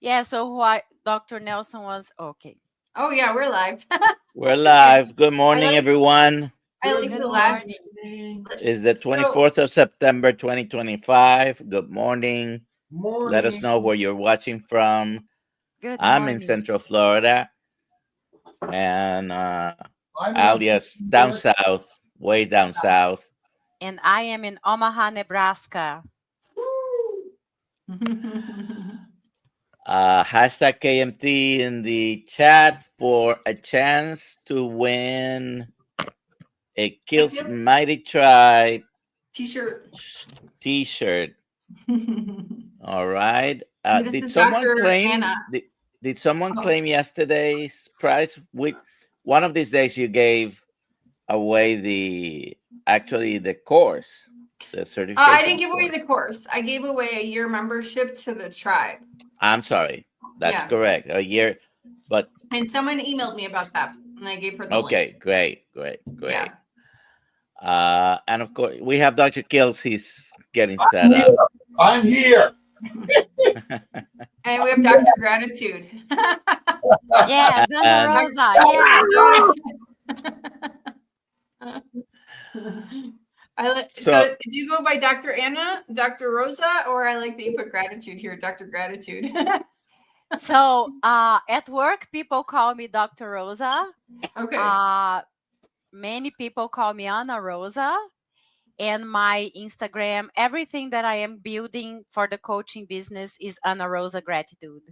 Yeah, so what Dr. Nelson was okay. Oh yeah, we're live. We're Okay. live. Good I morning, like everyone. I like Good the last. morning. It's the So 24th of September, 2025. Good morning. Let us Morning. know where you're watching from. Good I'm in morning. Central Florida and I'm in upstate alias New down York. south, way down south. And I am in Omaha, Nebraska. Woo! Hashtag KMT in the chat for a chance to win a I Kills feel Mighty Tribe t-shirt. t-shirt. And All right. this Did is someone Dr. claim? Anna. Did someone Oh. claim yesterday's prize? One of these days you gave away the course, the I didn't certification give away course. the course. I gave away a year membership to the tribe. I'm sorry, that's Yeah. correct. A year, but And someone emailed me about that, and I gave her the link. okay, great, great, Yeah. great. And of course we have Dr. Kills. He's getting I'm set here. up. I'm here. And we have Dr. Gratitude. Yes, Ana And Rosa. Yes. So so, do you go by Dr. Anna, Dr. Rosa, or I like that you put gratitude here, Dr. Gratitude. So at work, people call me Dr. Rosa. Okay. Many people call me Ana Rosa. And my Instagram, everything that I am building for the coaching business is Ana Rosa Gratitude.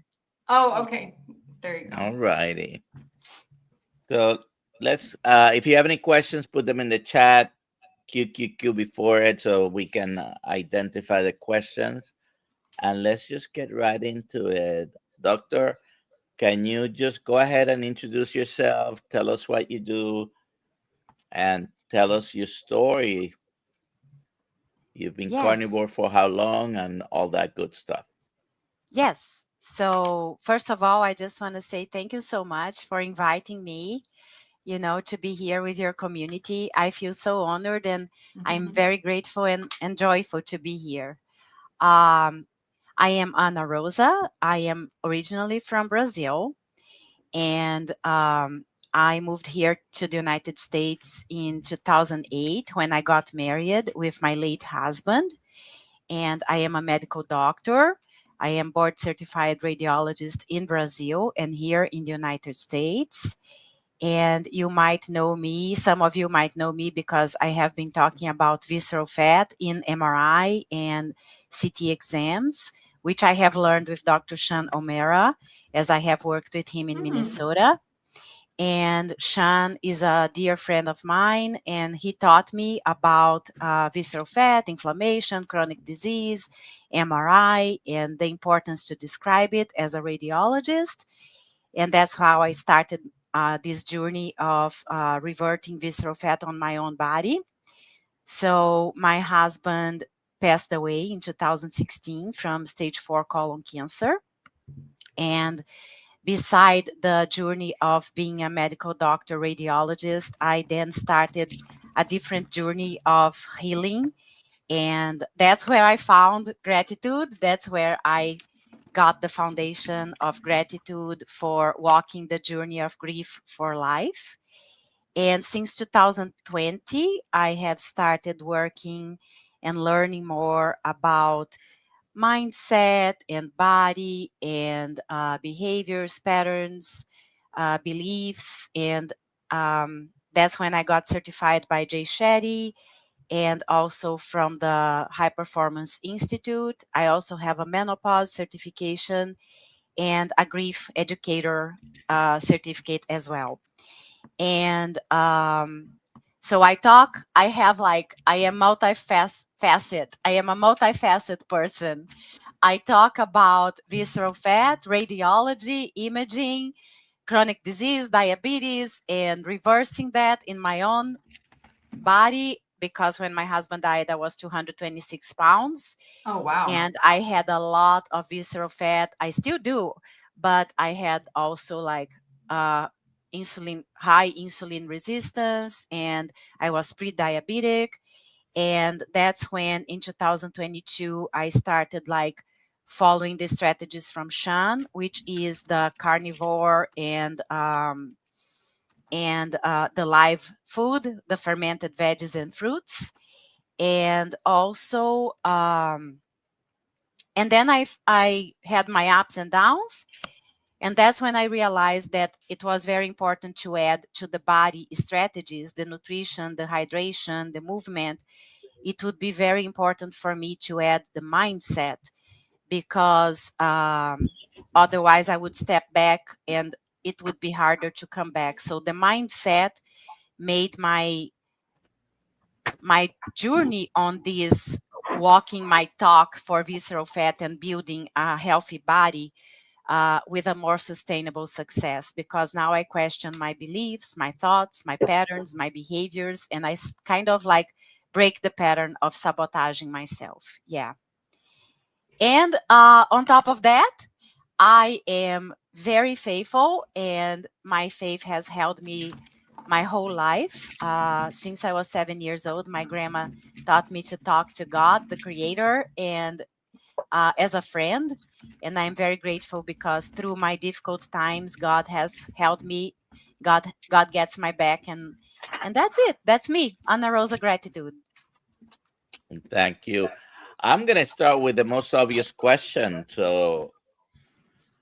Oh, okay. There you go. all righty. So let's. If you have any questions, put them in the chat. QQQ before it so we can identify the questions. And let's just get right into it. Doctor, can you just go ahead and introduce yourself? Tell us what you do and tell us your story. You've been Yes. carnivore for how long and all that good stuff. Yes. So, first of all, I just want to say thank you so much for inviting me, to be here with your community. I feel so honored and I'm very grateful and joyful to be here. Um, I am Ana Rosa. I am originally from Brazil and I moved here to the United States in 2008 when I got married with my late husband. And I am a medical doctor. I am board certified radiologist in Brazil and here in the United States. And you might know me, some of you might know me because I have been talking about visceral fat in MRI and CT exams, which I have learned with Dr. Sean O'Mara as I have worked with him in Minnesota. And Sean is a dear friend of mine, and he taught me about visceral fat, inflammation, chronic disease, MRI, and the importance to describe it as a radiologist. And that's how I started this journey of reverting visceral fat on my own body. So my husband passed away in 2016 from stage 4 colon cancer. And beside the journey of being a medical doctor radiologist, I then started a different journey of healing. And that's where I found gratitude. That's where I got the foundation of gratitude for walking the journey of grief for life. And since 2020, I have started working and learning more about mindset and body and behaviors, patterns, beliefs. And that's when I got certified by Jay Shetty and also from the High Performance Institute. I also have a menopause certification and a grief educator certificate as well. And so I am multifaceted. I am a multifaceted person. I talk about visceral fat, radiology, imaging, chronic disease, diabetes, and reversing that in my own body because when my husband died, I was 226 pounds. Oh, wow. And I had a lot of visceral fat. I still do, but I had also like uh, high insulin resistance, and I was pre-diabetic. And that's when in 2022 I started like following the strategies from Sean, which is the carnivore and the live food, the fermented veggies and fruits, and also and then I had my ups and downs, and that's when I realized that it was very important to add to the body strategies, the nutrition, the hydration, the movement. It would be very important for me to add the mindset, because otherwise I would step back and it would be harder to come back. So the mindset made my journey on this walking my talk for visceral fat and building a healthy body with a more sustainable success, because now I question my beliefs, my thoughts, my patterns, my behaviors, and I kind of like break the pattern of sabotaging myself. Yeah. And on top of that, I am very faithful, and my faith has held me my whole life. Since I was 7 years old, my grandma taught me to talk to God, the Creator, and as a friend. And I'm very grateful because through my difficult times, God has held me. God gets my back, and that's it. That's me, Ana Rosa Gratitude. Thank you. I'm going to start with the most obvious question. So,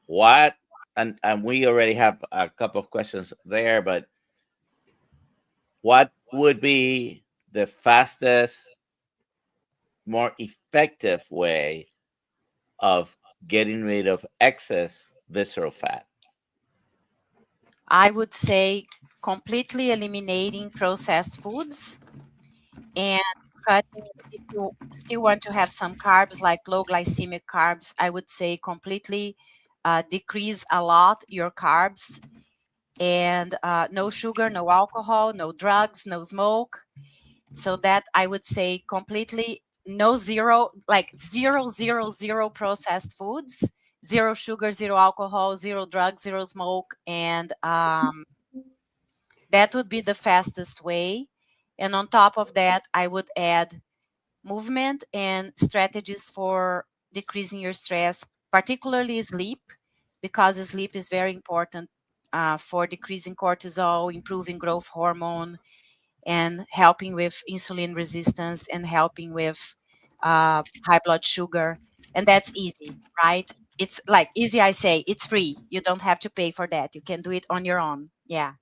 what, and we already have a couple of questions there, but what would be the fastest, more effective way of getting rid of excess visceral fat? I would say completely eliminating processed foods and cutting. If you still want to have some carbs, like low glycemic carbs, I would say completely decrease a lot your carbs, and no sugar, no alcohol, no drugs, no smoke. So that I would say completely no, zero, like zero, zero, zero processed foods, zero sugar, zero alcohol, zero drugs, zero smoke, and that would be the fastest way. And on top of that, I would add movement and strategies for decreasing your stress, particularly sleep, because sleep is very important for decreasing cortisol, improving growth hormone, and helping with insulin resistance, and helping with high blood sugar. And that's easy, right? It's like easy, I say, it's free. You don't have to pay for that. You can do it on your own. Yeah.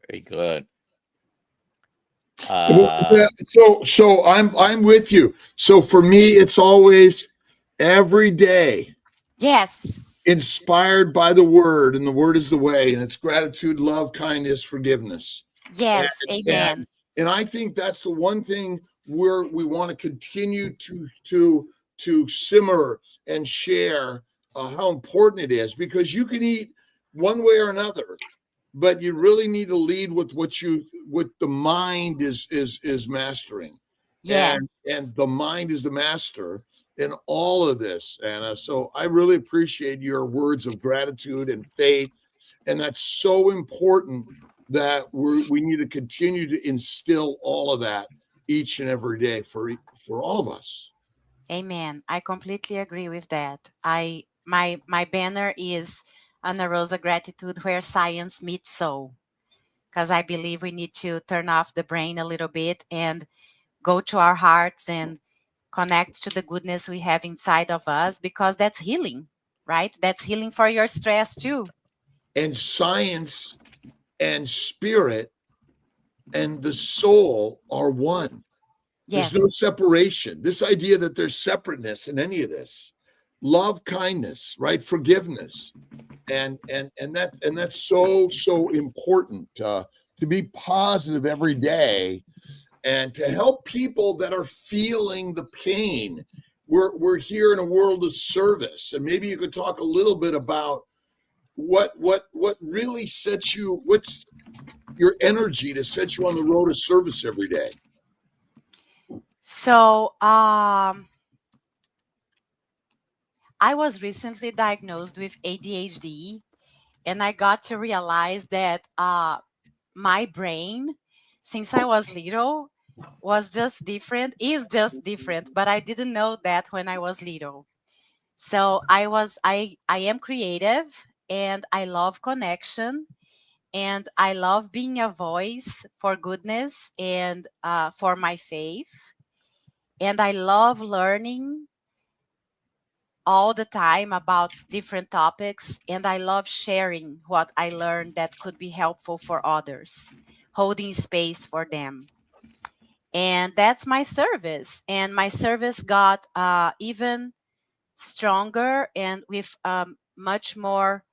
Very good. So I'm with you. So for me, it's always every day Yes. inspired by the word, and the word is the way, and it's gratitude, love, kindness, forgiveness. Yes. Amen. And I think that's the one thing we want to continue to simmer and share how important it is, because you can eat one way or another, but you really need to lead with what the mind is mastering. Yeah. And the mind is the master in all of this, Anna. So I really appreciate your words of gratitude and faith, and that's so important that we need to continue to instill all of that each and every day for all of us. Amen. I completely agree with that. My banner is Ana Rosa Gratitude, where science meets soul, because I believe we need to turn off the brain a little bit and go to our hearts and connect to the goodness we have inside of us, because that's healing, right? That's healing for your stress too. And science and spirit and the soul are one. Yes. There's no separation. This idea that there's separateness in any of this. Love, kindness, right? Forgiveness. And that's so important to be positive every day and to help people that are feeling the pain. We're here in a world of service, and maybe you could talk a little bit about what really sets you, what's your energy to set you on the road of service every day. So I was recently diagnosed with ADHD, and I got to realize that my brain, since I was little, was just different, is just different, but I didn't know that when I was little. So I am creative, and I love connection, and I love being a voice for goodness and for my faith. And I love learning all the time about different topics, and I love sharing what I learned that could be helpful for others, holding space for them. And that's my service. And my service got even stronger and with much more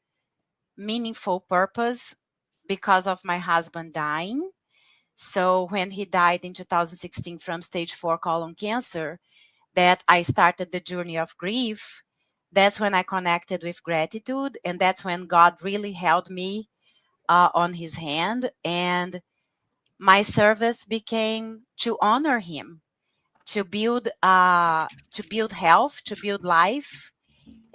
meaningful purpose because of my husband dying. So when he died in 2016 from stage 4 colon cancer, that I started the journey of grief. That's when I connected with gratitude, and that's when God really held me on his hand, and my service became to honor him, to build health, to build life,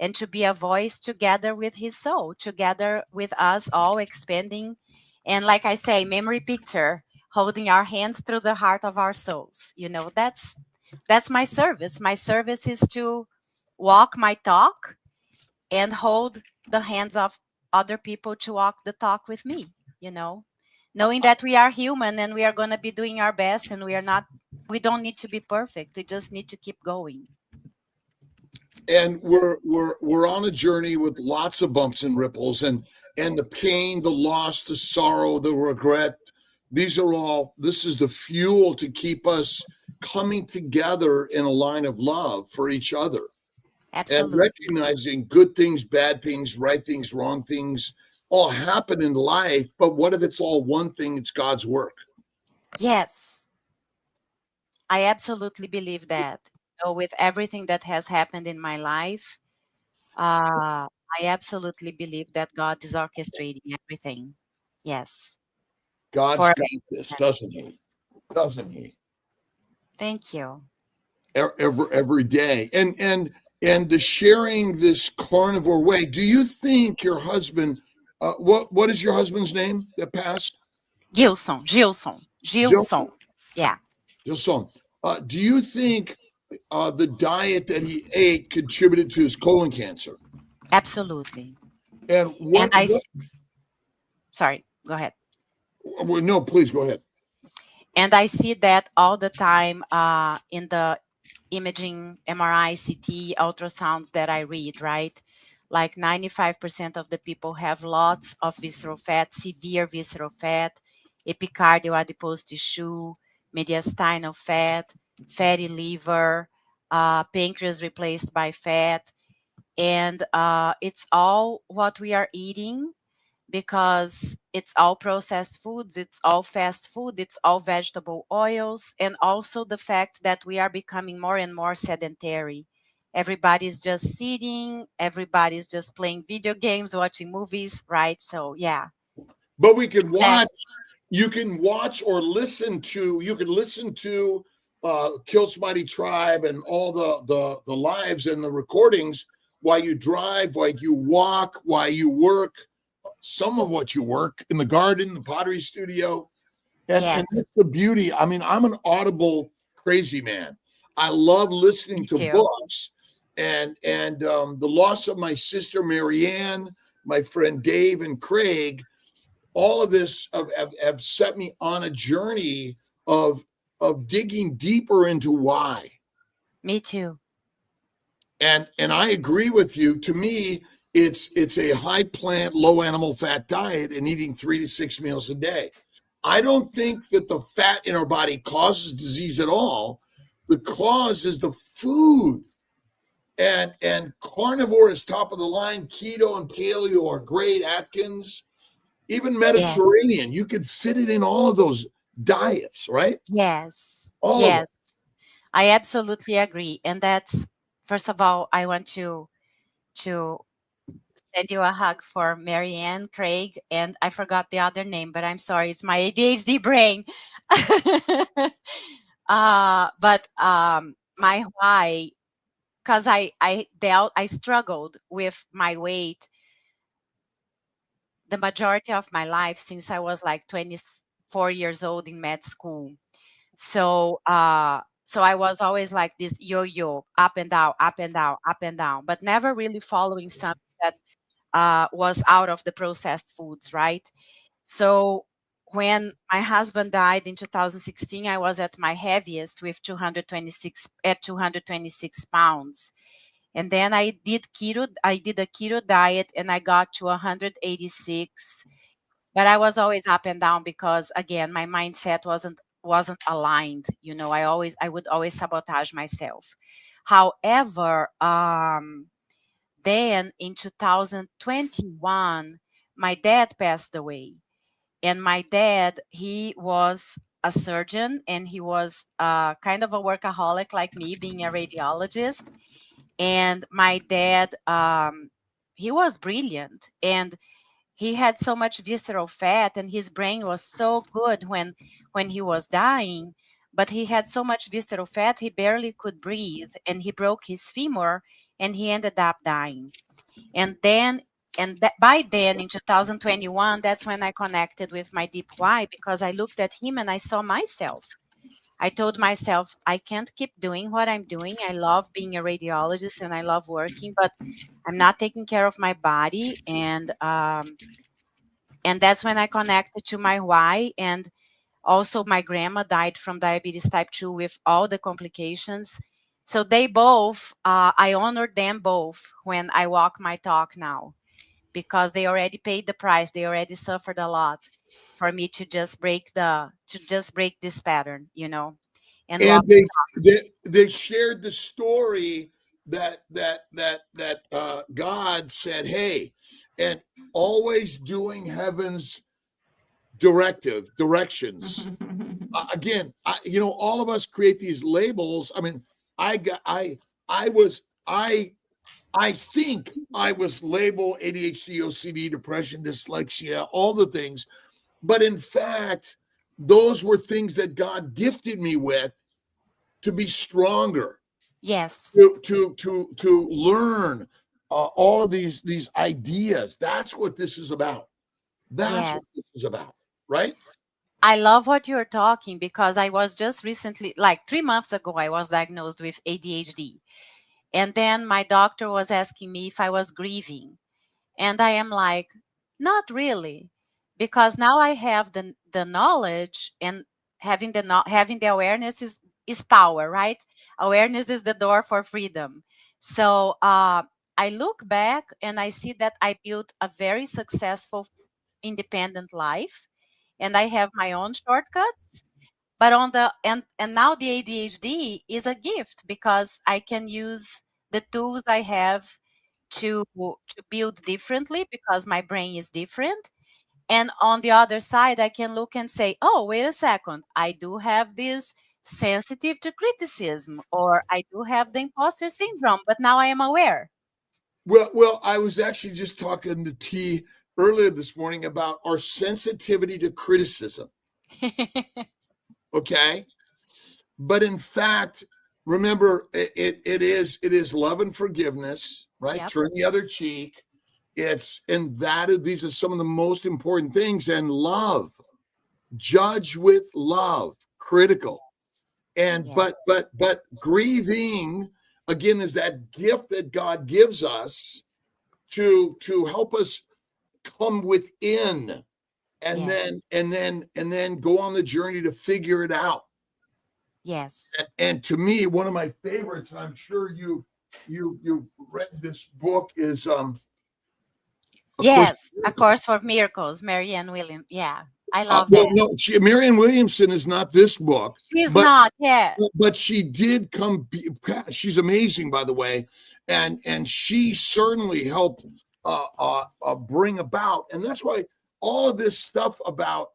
and to be a voice together with his soul, together with us all expanding. And like I say, memory picture, holding our hands through the heart of our souls. That's my service. My service is to walk my talk and hold the hands of other people to walk the talk with me, knowing that we are human and we are going to be doing our best, and we don't need to be perfect. We just need to keep going. And we're on a journey with lots of bumps and ripples, and the pain, the loss, the sorrow, the regret. This is the fuel to keep us coming together in a line of love for each other. And Absolutely. recognizing good things, bad things, right things, wrong things all happen in life. But what if it's all one thing? It's God's work. Yes, I absolutely believe that. With everything that has happened in my life, I absolutely believe that God is orchestrating everything. Yes. God's For got this, doesn't he? Doesn't he? Thank you. Every day. And the sharing this carnivore way. Do you think your husband? What is your husband's name that passed? Gilson. Gilson. Yeah, Gilson. Do you think the diet that he ate contributed to his colon cancer? absolutely. And And sorry, go ahead. No, please go ahead. And I see that all the time in the imaging, MRI, CT, ultrasounds that I read, right? Like 95% of the people have lots of visceral fat, severe visceral fat, epicardial adipose tissue, mediastinal fat, fatty liver, pancreas replaced by fat. And it's all what we are eating, because it's all processed foods, it's all fast food, it's all vegetable oils, and also the fact that we are becoming more and more sedentary. Everybody's just sitting, everybody's just playing video games, watching movies, right? So, yeah. But we can watch. You can watch or listen to. You can listen to Kilt's Mighty Tribe and all the lives and the recordings while you drive, while you walk, while you work. Some of what you work in the garden, the pottery studio, and Yes, that's the beauty. I mean, I'm an Audible crazy man. I love listening me to too. books, and the loss of my sister Marianne, my friend Dave and Craig, all of this have set me on a journey of digging deeper into why. Me too. And I agree with you. To me, it's a high plant, low animal fat diet and eating 3 to 6 meals a day. I don't think that the fat in our body causes disease at all. The cause is the food. And carnivore is top of the line. Keto and paleo are great. Atkins, even Yes, Mediterranean. You could fit it in all of those diets, right? yes, All of them. yes. I absolutely agree. And that's, first of all, I want to send you a hug for Marianne, Craig, and I forgot the other name, but I'm sorry, it's my ADHD brain. But my why, because I struggled with my weight the majority of my life since I was like 24 years old in med school. So so I was always like this yo-yo, up and down, up and down, up and down, but never really following something that was out of the processed foods, right? So when my husband died in 2016, I was at my heaviest with 226 at 226 pounds. And then I did a keto diet and I got to 186. But I was always up and down because again, my mindset wasn't aligned. You know, I would always sabotage myself. However, then in 2021, my dad passed away. And my dad, he was a surgeon and he was kind of a workaholic like me, being a radiologist. And my dad, he was brilliant and he had so much visceral fat and his brain was so good when he was dying, but he had so much visceral fat he barely could breathe and he broke his femur and he ended up dying. And then by then in 2021, that's when I connected with my deep why, because I looked at him and I saw myself. I told myself, I can't keep doing what I'm doing. I love being a radiologist and I love working, but I'm not taking care of my body. And that's when I connected to my why. And also my grandma died from diabetes type 2 with all the complications. So they both, I honored them both when I walk my talk now, because they already paid the price. They already suffered a lot for me to just break this pattern, you know, and And walk. they shared the story that God said, hey, and always doing heaven's directions. Again, all of us create these labels. I mean, I was I think I was labeled ADHD, OCD, depression, dyslexia, all the things. But in fact, those were things that God gifted me with to be stronger, Yes. to learn all of these ideas. That's what this is about. That's what this Yes. is about, right? I love what you're talking, because I was just recently, like 3 months ago, I was diagnosed with ADHD. And then my doctor was asking me if I was grieving. And I am like, not really, because now I have the knowledge, and having the awareness is power, right? Awareness is the door for freedom. So I look back and I see that I built a very successful independent life, and I have my own shortcuts. But on the and now the ADHD is a gift, because I can use the tools I have to build differently, because my brain is different. And on the other side, I can look and say, oh, wait a second, I do have this sensitive to criticism, or I do have the imposter syndrome, but now I am aware. Well, I was actually just talking to T earlier this morning about our sensitivity to criticism. Okay. But in fact, remember, it is love and forgiveness, right? Yep. Turn the other cheek. These are some of the most important things. And love, judge with love, critical. And Yes. but grieving again is that gift that God gives us to help us come within, and Yes. then go on the journey to figure it out. Yes. And to me, one of my favorites, and I'm sure you read this book, is Yes. A Course for Miracles, Marianne William. Yeah. I love well, that. no, Marianne Williamson is not this book, She's but not. Yeah. but she did she's amazing, by the way, and she certainly helped bring about, and that's why all of this stuff about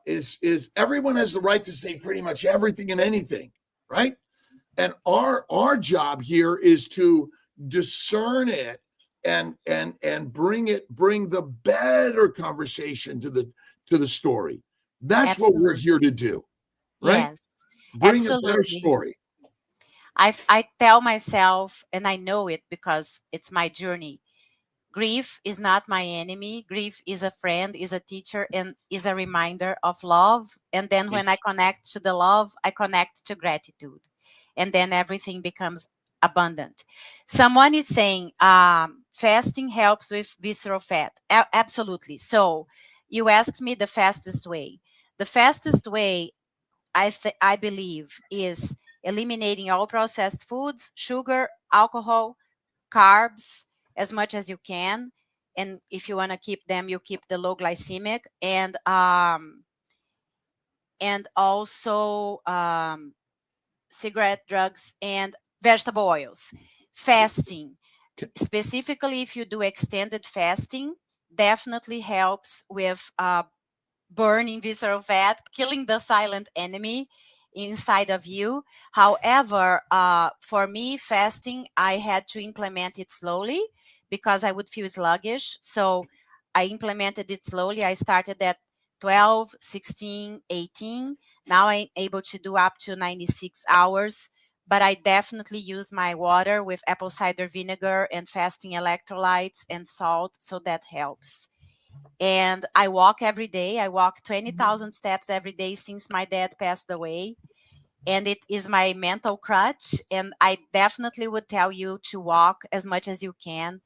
is everyone has the right to say pretty much everything and anything, right? And our job here is to discern it and bring the better conversation to the story. That's what we're here to do, right? Yes. Bring a better Absolutely. story. I tell myself, and I know it because it's my journey, Grief is not my enemy. Grief is a friend, is a teacher, and is a reminder of love. And then when I connect to the love, I connect to gratitude. And then everything becomes abundant. Someone is saying fasting helps with visceral fat. Absolutely. So you asked me the fastest way. The fastest way, I believe, is eliminating all processed foods, sugar, alcohol, carbs as much as you can. And if you want to keep them, you keep the low glycemic, and also cigarette, drugs, and vegetable oils. Fasting, specifically if you do extended fasting, definitely helps with burning visceral fat, killing the silent enemy inside of you. However, for me, fasting, I had to implement it slowly because I would feel sluggish. So I implemented it slowly. I started at 12, 16, 18. Now I'm able to do up to 96 hours. But I definitely use my water with apple cider vinegar and fasting electrolytes and salt. So that helps. And I walk every day. I walk 20,000 steps every day since my dad passed away. And it is my mental crutch. And I definitely would tell you to walk as much as you can,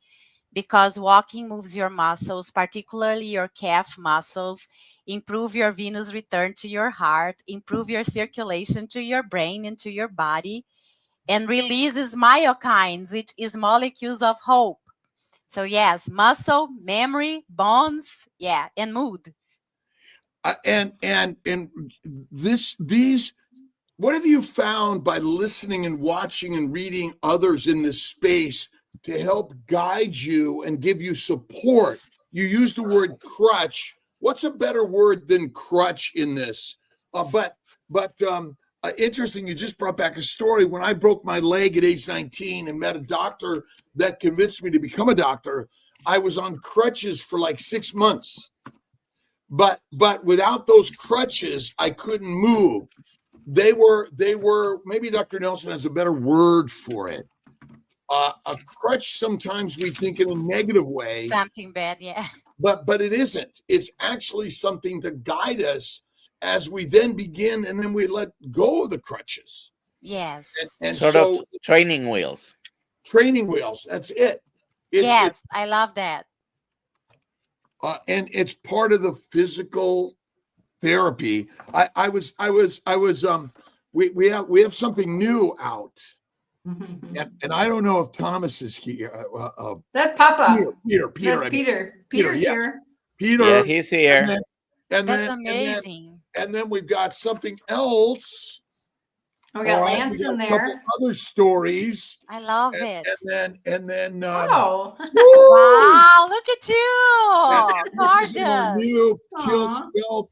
because walking moves your muscles, particularly your calf muscles, improve your venous return to your heart, improve your circulation to your brain and to your body, and releases myokines, which is molecules of hope. So yes, muscle, memory, bones, yeah, and mood. And these, what have you found by listening and watching and reading others in this space to help guide you and give you support? You use the word crutch. What's a better word than crutch in this? But interesting, you just brought back a story. When I broke my leg at age 19 and met a doctor that convinced me to become a doctor, I was on crutches for like 6 months. But without those crutches, I couldn't move. They were, maybe Dr. Nelson has a better word for it. A crutch, sometimes we think in a negative way. Something bad, yeah. But it isn't. It's actually something to guide us as we then begin, and then we let go of the crutches. Yes. And sort so, of training wheels. Training wheels. That's it. Yes, I love that. And it's part of the physical therapy. We have something new out. And I don't know if Thomas is here. That's Papa. Peter. That's Peter. Peter's yes. here. Peter. Yeah, he's here. That's amazing. And then we've got something else. Oh, we got Lance in there. A couple other stories. I love it. And then Oh. Wow, look at you. This is our Gorgeous. new Kill Stealth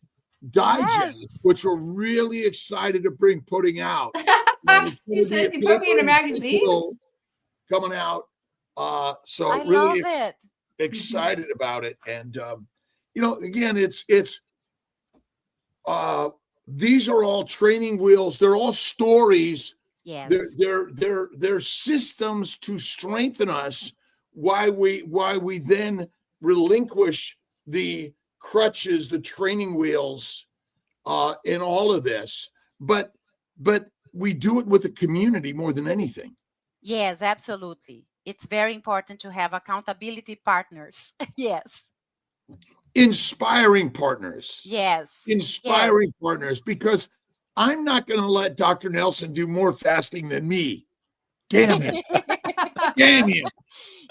Digest, which we're really excited to putting out. He says he put me in a magazine. Coming out. So I really love it. excited about it. And again, it's these are all training wheels. They're all stories. Yes. They're systems to strengthen us. Why we then relinquish the crutches, the training wheels, in all of this. But we do it with the community more than anything. Yes, absolutely. It's very important to have accountability partners. Yes. Inspiring partners. Yes. Inspiring partners, because I'm not going to let Dr. Nelson do more fasting than me. Damn it. Damn you.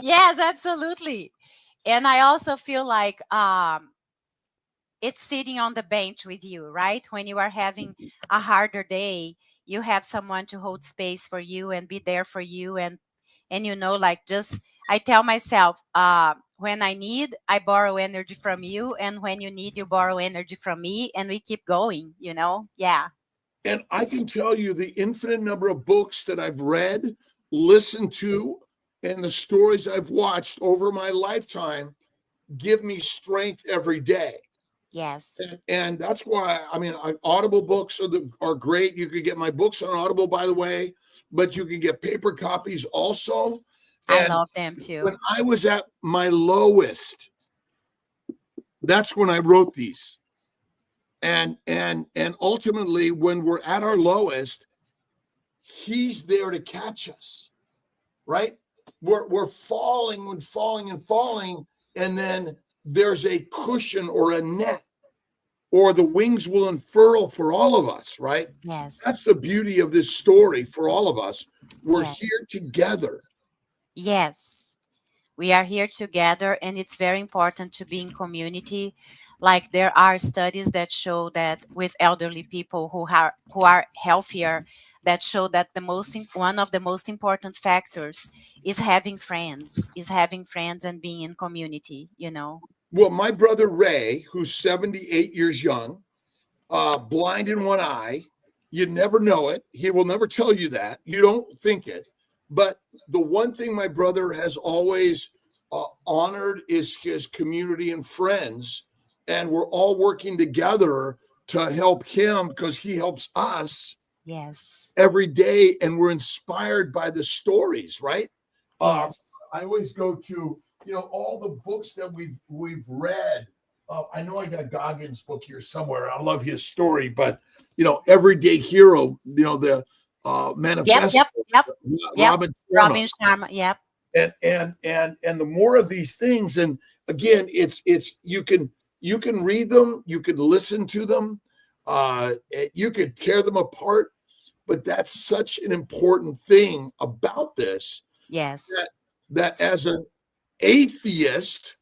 Yes, absolutely. And I also feel like it's sitting on the bench with you, right? When you are having a harder day, you have someone to hold space for you and be there for you. And I tell myself, when I need, I borrow energy from you. And when you need, you borrow energy from me. And we keep going, Yeah. And I can tell you the infinite number of books that I've read, listened to, and the stories I've watched over my lifetime give me strength every day. Yes. And that's why, Audible books are great. You can get my books on Audible, by the way, but you can get paper copies also. I And love them too. when I was at my lowest, that's when I wrote these. And ultimately, when we're at our lowest, he's there to catch us, right? We're falling and falling and falling, and then there's a cushion or a net, or the wings will unfurl for all of us, right? Yes. That's the beauty of this story for all of us. We're Yes. here together. Yes. We are here together, and it's very important to be in community. Like, there are studies that show that with elderly people who are healthier, that show that one of the most important factors is having friends, and being in community, you know. Well, my brother Ray, who's 78 years young, blind in one eye, you never know it. He will never tell you that. You don't think it. But the one thing my brother has always honored is his community and friends. And we're all working together to help him because he helps us Yes. every day. And we're inspired by the stories, right? Yes. I always go to, all the books that we've read. I know I got Goggins' book here somewhere. I love his story, but Everyday Hero, the manifesto. Yep. Robin Sharma. Yep. And the more of these things, and again, it's you can read them, you can listen to them, you could tear them apart, but that's such an important thing about this. Yes. That as an atheist,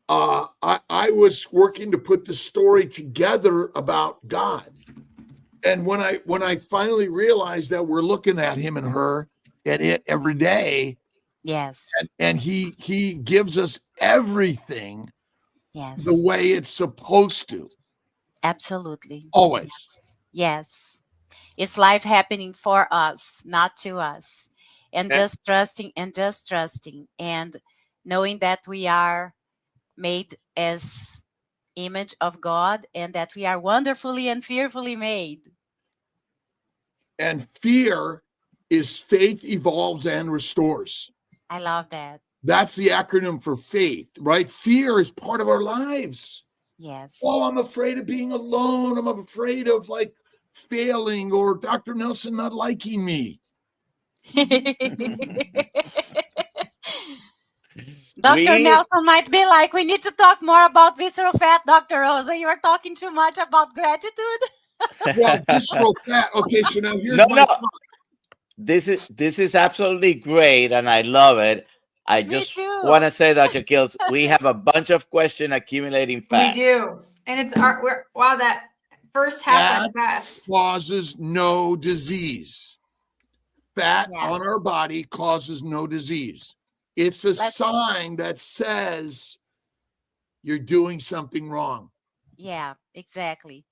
I was working to put the story together about God. And when I finally realized that we're looking at him and her and it every day, yes, and he gives us everything, yes, the way it's supposed to. Absolutely. Always. Yes. It's life happening for us, not to us. And just trusting and knowing that we are made as image of God and that we are wonderfully and fearfully made. And fear is faith evolves and restores. I love that. That's the acronym for faith, right? Fear is part of our lives. Yes. Oh, I'm afraid of being alone. I'm afraid of failing or Dr. Nelson not liking me. Dr. Nelson might be like, we need to talk more about visceral fat, Dr. Rosa. You are talking too much about gratitude. Well, visceral fat. Okay, so now here's my thought. This is absolutely great, and I love it. I just want to say, Dr. Kills, we have a bunch of questions accumulating fast. We do, and it's wow, that first half went fast. Causes no disease. Fat on our body causes no disease. It's a sign that says you're doing something wrong. Yeah, exactly.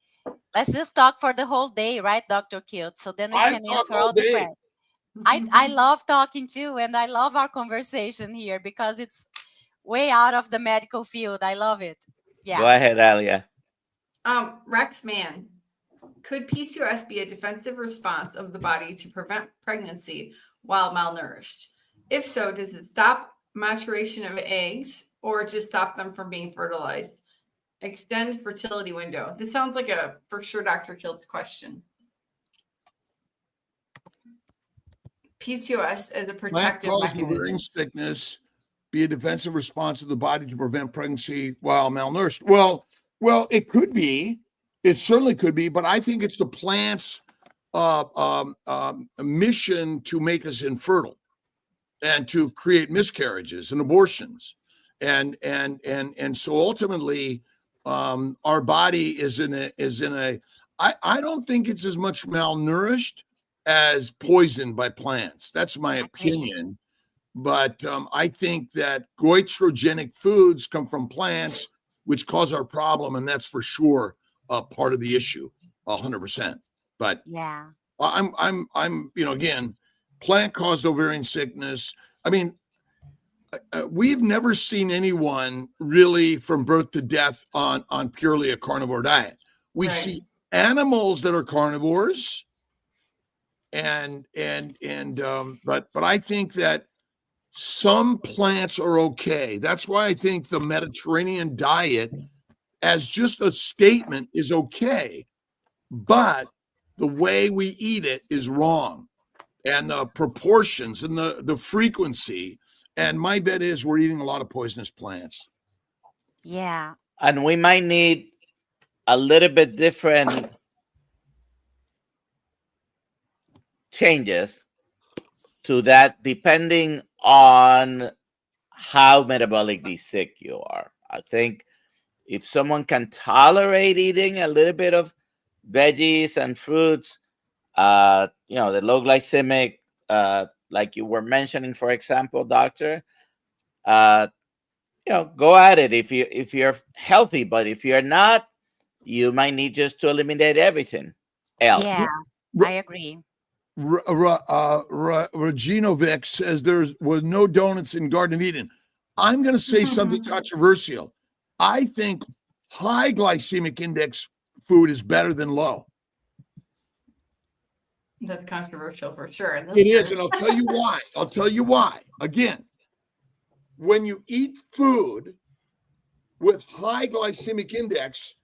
Let's just talk for the whole day, right, Dr. Kilt? So then we can answer all the questions. I love talking too, and I love our conversation here because it's way out of the medical field. I love it. Yeah. Go ahead, Alia. Rexman, could PCOS be a defensive response of the body to prevent pregnancy while malnourished? If so, does it stop maturation of eggs or just stop them from being fertilized? Extend fertility window. This sounds like a for sure Dr. Kilt's question. PCOS as a protective mechanism. Ovarian sickness be a defensive response of the body to prevent pregnancy while malnourished. Well, it could be. It certainly could be, but I think it's the plant's mission to make us infertile and to create miscarriages and abortions, and so ultimately, our body is in a. I don't think it's as much malnourished as poisoned by plants. That's my opinion. But I think that goitrogenic foods come from plants, which cause our problem, and that's for sure part of the issue, 100%. But yeah, I'm again, plant-caused ovarian sickness. I mean, we've never seen anyone really from birth to death on purely a carnivore diet. We see animals that are carnivores, but I think that some plants are okay. That's why I think the Mediterranean diet as just a statement is okay, but the way we eat it is wrong, and the proportions and the frequency. And my bet is we're eating a lot of poisonous plants. Yeah. And we might need a little bit different changes to that depending on how metabolically sick you are. I think if someone can tolerate eating a little bit of veggies and fruits, the low glycemic, like you were mentioning, for example, doctor, go at it if you're healthy. But if you're not, you might need just to eliminate everything else. Yeah, I agree. Reginovic says there was no donuts in Garden of Eden. I'm going to say something controversial. I think high glycemic index food is better than low. That's controversial for sure. It is, and I'll tell you why. I'll tell you why. Again, when you eat food with high glycemic index,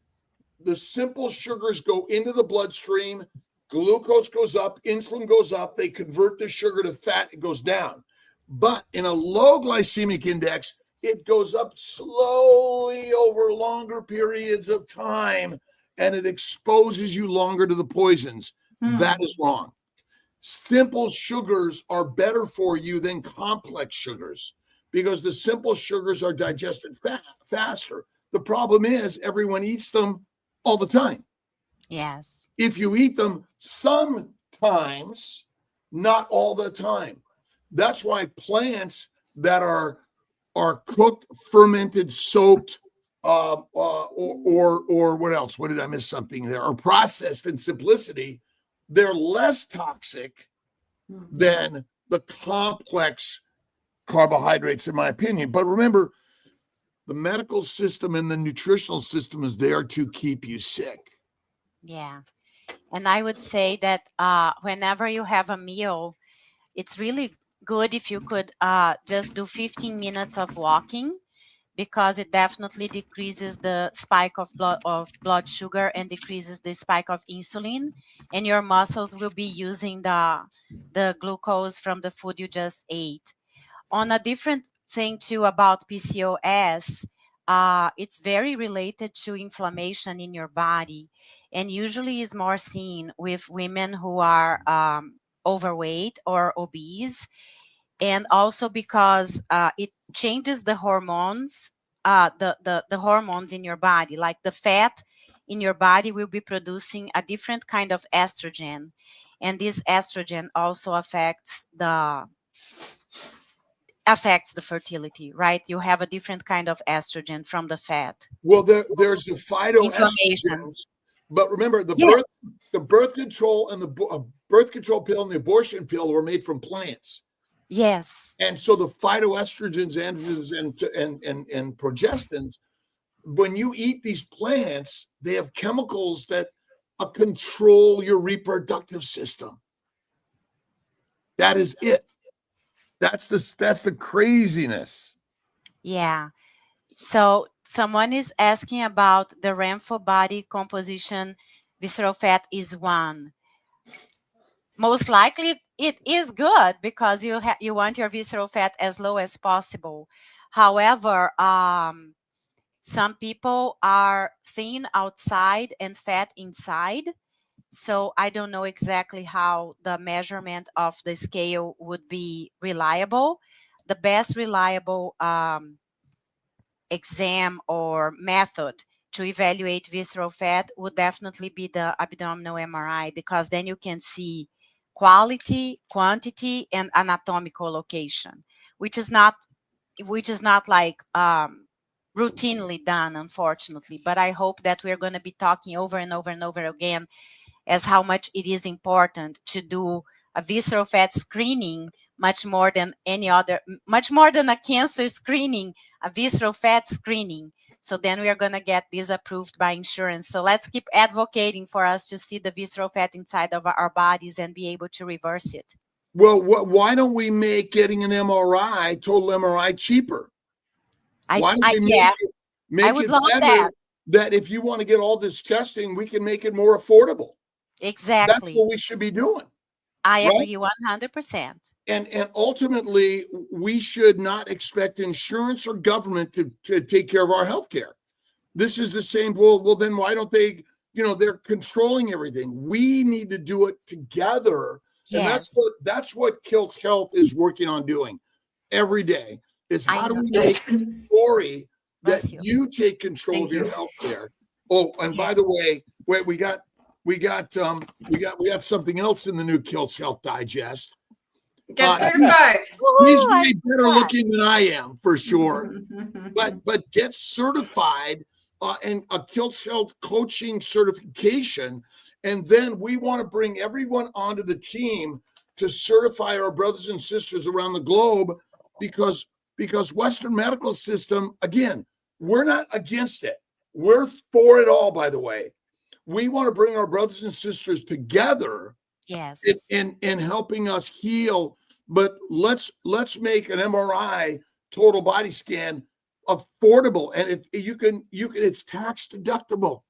the simple sugars go into the bloodstream, glucose goes up, insulin goes up, they convert the sugar to fat, it goes down. But in a low glycemic index, it goes up slowly over longer periods of time, and it exposes you longer to the poisons. That is wrong. Simple sugars are better for you than complex sugars because the simple sugars are digested faster. The problem is everyone eats them all the time. Yes. If you eat them sometimes, not all the time. That's why plants that are cooked, fermented, soaked, or what else? What did I miss something there? Or processed in simplicity, they're less toxic than the complex carbohydrates, in my opinion. But remember, the medical system and the nutritional system is there to keep you sick. Yeah. And I would say that whenever you have a meal, it's really good if you could just do 15 minutes of walking, because it definitely decreases the spike of blood sugar and decreases the spike of insulin, and your muscles will be using the glucose from the food you just ate. On a different thing too about PCOS, it's very related to inflammation in your body, and usually is more seen with women who are overweight or obese, and also because it changes the hormones, the hormones in your body. Like the fat in your body will be producing a different kind of estrogen, and this estrogen also affects the fertility, right? You have a different kind of estrogen from the fat. Well, there's the Inflammation. phytoestrogens, but remember Yes. the birth control and the birth control pill and the abortion pill were made from plants. Yes. And so the phytoestrogens, androgens, and progestins, when you eat these plants, they have chemicals that control your reproductive system. That is it. That's the craziness. Yeah. So someone is asking about the RAMFO body composition. Visceral fat is 1. Most likely it is good because you want your visceral fat as low as possible. However, some people are thin outside and fat inside. So I don't know exactly how the measurement of the scale would be reliable. The best reliable exam or method to evaluate visceral fat would definitely be the abdominal MRI, because then you can see quality, quantity, and anatomical location, which is not like routinely done, unfortunately. But I hope that we're going to be talking over and over and over again as how much it is important to do a visceral fat screening, much more than a cancer screening, a visceral fat screening, So then we are going to get this approved by insurance. So let's keep advocating for us to see the visceral fat inside of our bodies and be able to reverse it. Well, why don't we make getting an MRI, total MRI, cheaper? Why don't we make would it love better that if you want to get all this testing, we can make it more affordable? Exactly. That's what we should be doing. I agree 100%. And ultimately, we should not expect insurance or government to take care of our health care. This is the same. Well, then why don't they, they're controlling everything. We need to do it together. Yes. And that's what Kilt's Health is working on doing every day, is how do we make a story that you take control of your health care. Oh, and by the way, we got something else in the new Kilt's Health Digest. Get certified. He's way better looking than I am, for sure. But get certified and a Kilt's Health coaching certification. And then we want to bring everyone onto the team to certify our brothers and sisters around the globe, because Western medical system, again, we're not against it. We're for it all, by the way. We want to bring our brothers and sisters together, yes, in helping us heal. But let's make an MRI total body scan affordable, and you can it's tax deductible.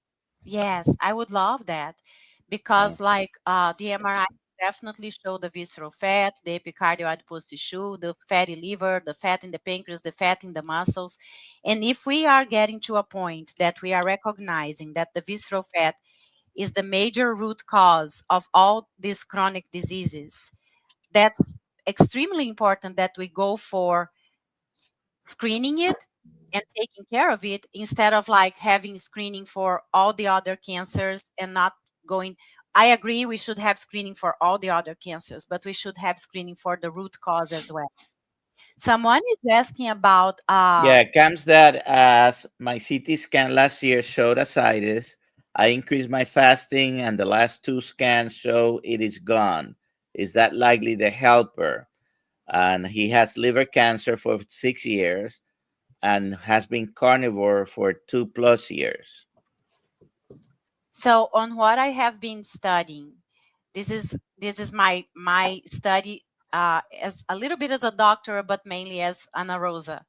Yes, I would love that, because the MRI definitely show the visceral fat, the epicardial adipose tissue, the fatty liver, the fat in the pancreas, the fat in the muscles. And if we are getting to a point that we are recognizing that the visceral fat is the major root cause of all these chronic diseases, that's extremely important that we go for screening it and taking care of it, instead of having screening for all the other cancers and not going. I agree we should have screening for all the other cancers, but we should have screening for the root cause as well. Someone is asking about Cam's dad asks, my CT scan last year showed ascites. I increased my fasting and the last 2 scans show it is gone. Is that likely the helper? And he has liver cancer for 6 years and has been carnivore for 2+ years. So on what I have been studying, this is my study as a little bit as a doctor, but mainly as Ana Rosa.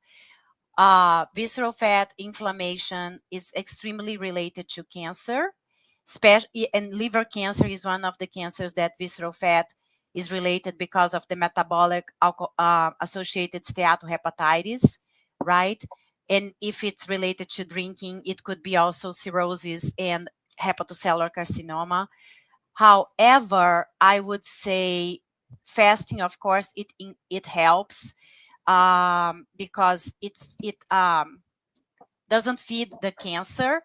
Visceral fat inflammation is extremely related to cancer, and liver cancer is one of the cancers that visceral fat is related because of the metabolic associated steatohepatitis, right? And if it's related to drinking, it could be also cirrhosis and hepatocellular carcinoma. However, I would say fasting, of course, it helps because it doesn't feed the cancer.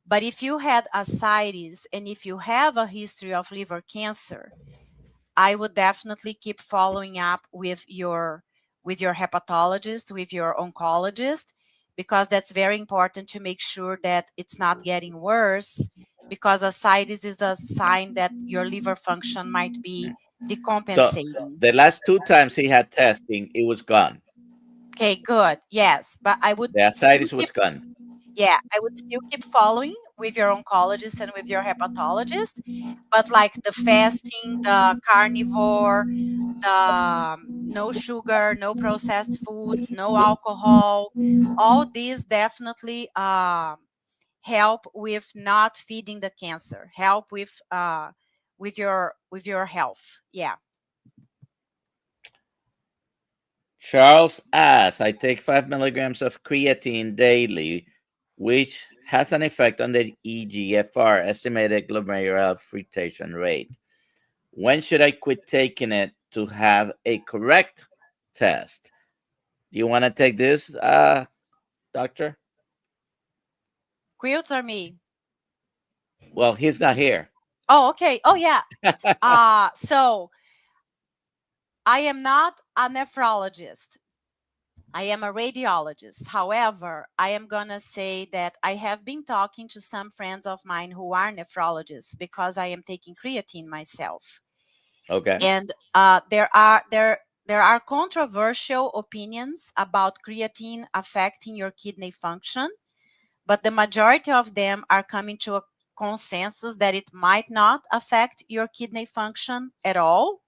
But if you had ascites and if you have a history of liver cancer, I would definitely keep following up with your hepatologist, with your oncologist, because that's very important to make sure that it's not getting worse, because ascites is a sign that your liver function might be decompensating. So the last 2 times he had testing, it was gone. Okay, good. Yes, but I would the ascites was gone. Yeah, I would still keep following with your oncologist and with your hepatologist, but the fasting, the carnivore, the no sugar, no processed foods, no alcohol, all these definitely help with not feeding the cancer, help with your health. Yeah. Charles asks, I take 5 milligrams of creatine daily, which has an effect on the EGFR, estimated glomerular filtration rate. When should I quit taking it to have a correct test? Do you want to take this, doctor? Quilts or me? Well, he's not here. Oh, okay. Oh, yeah. So I am not a nephrologist. I am a radiologist. However, I am going to say that I have been talking to some friends of mine who are nephrologists, because I am taking creatine myself. Okay. And there are controversial opinions about creatine affecting your kidney function. but the majority of them are coming to a consensus that it might not affect your kidney function at all.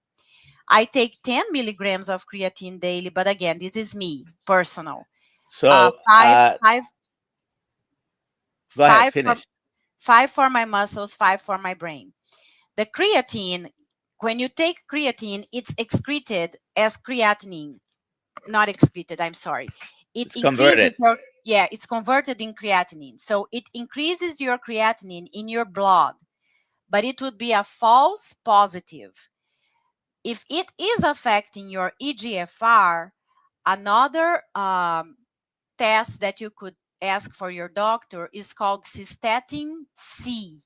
I take 10 milligrams of creatine daily, but again, this is me, personal. So Five, go ahead, five, finish. 5 for my muscles, 5 for my brain. The creatine, when you take creatine, it's excreted as creatinine. Not excreted, I'm sorry. It's converted. It's converted in creatinine. So it increases your creatinine in your blood, but it would be a false positive. If it is affecting your EGFR, another test that you could ask for your doctor is called cystatin C.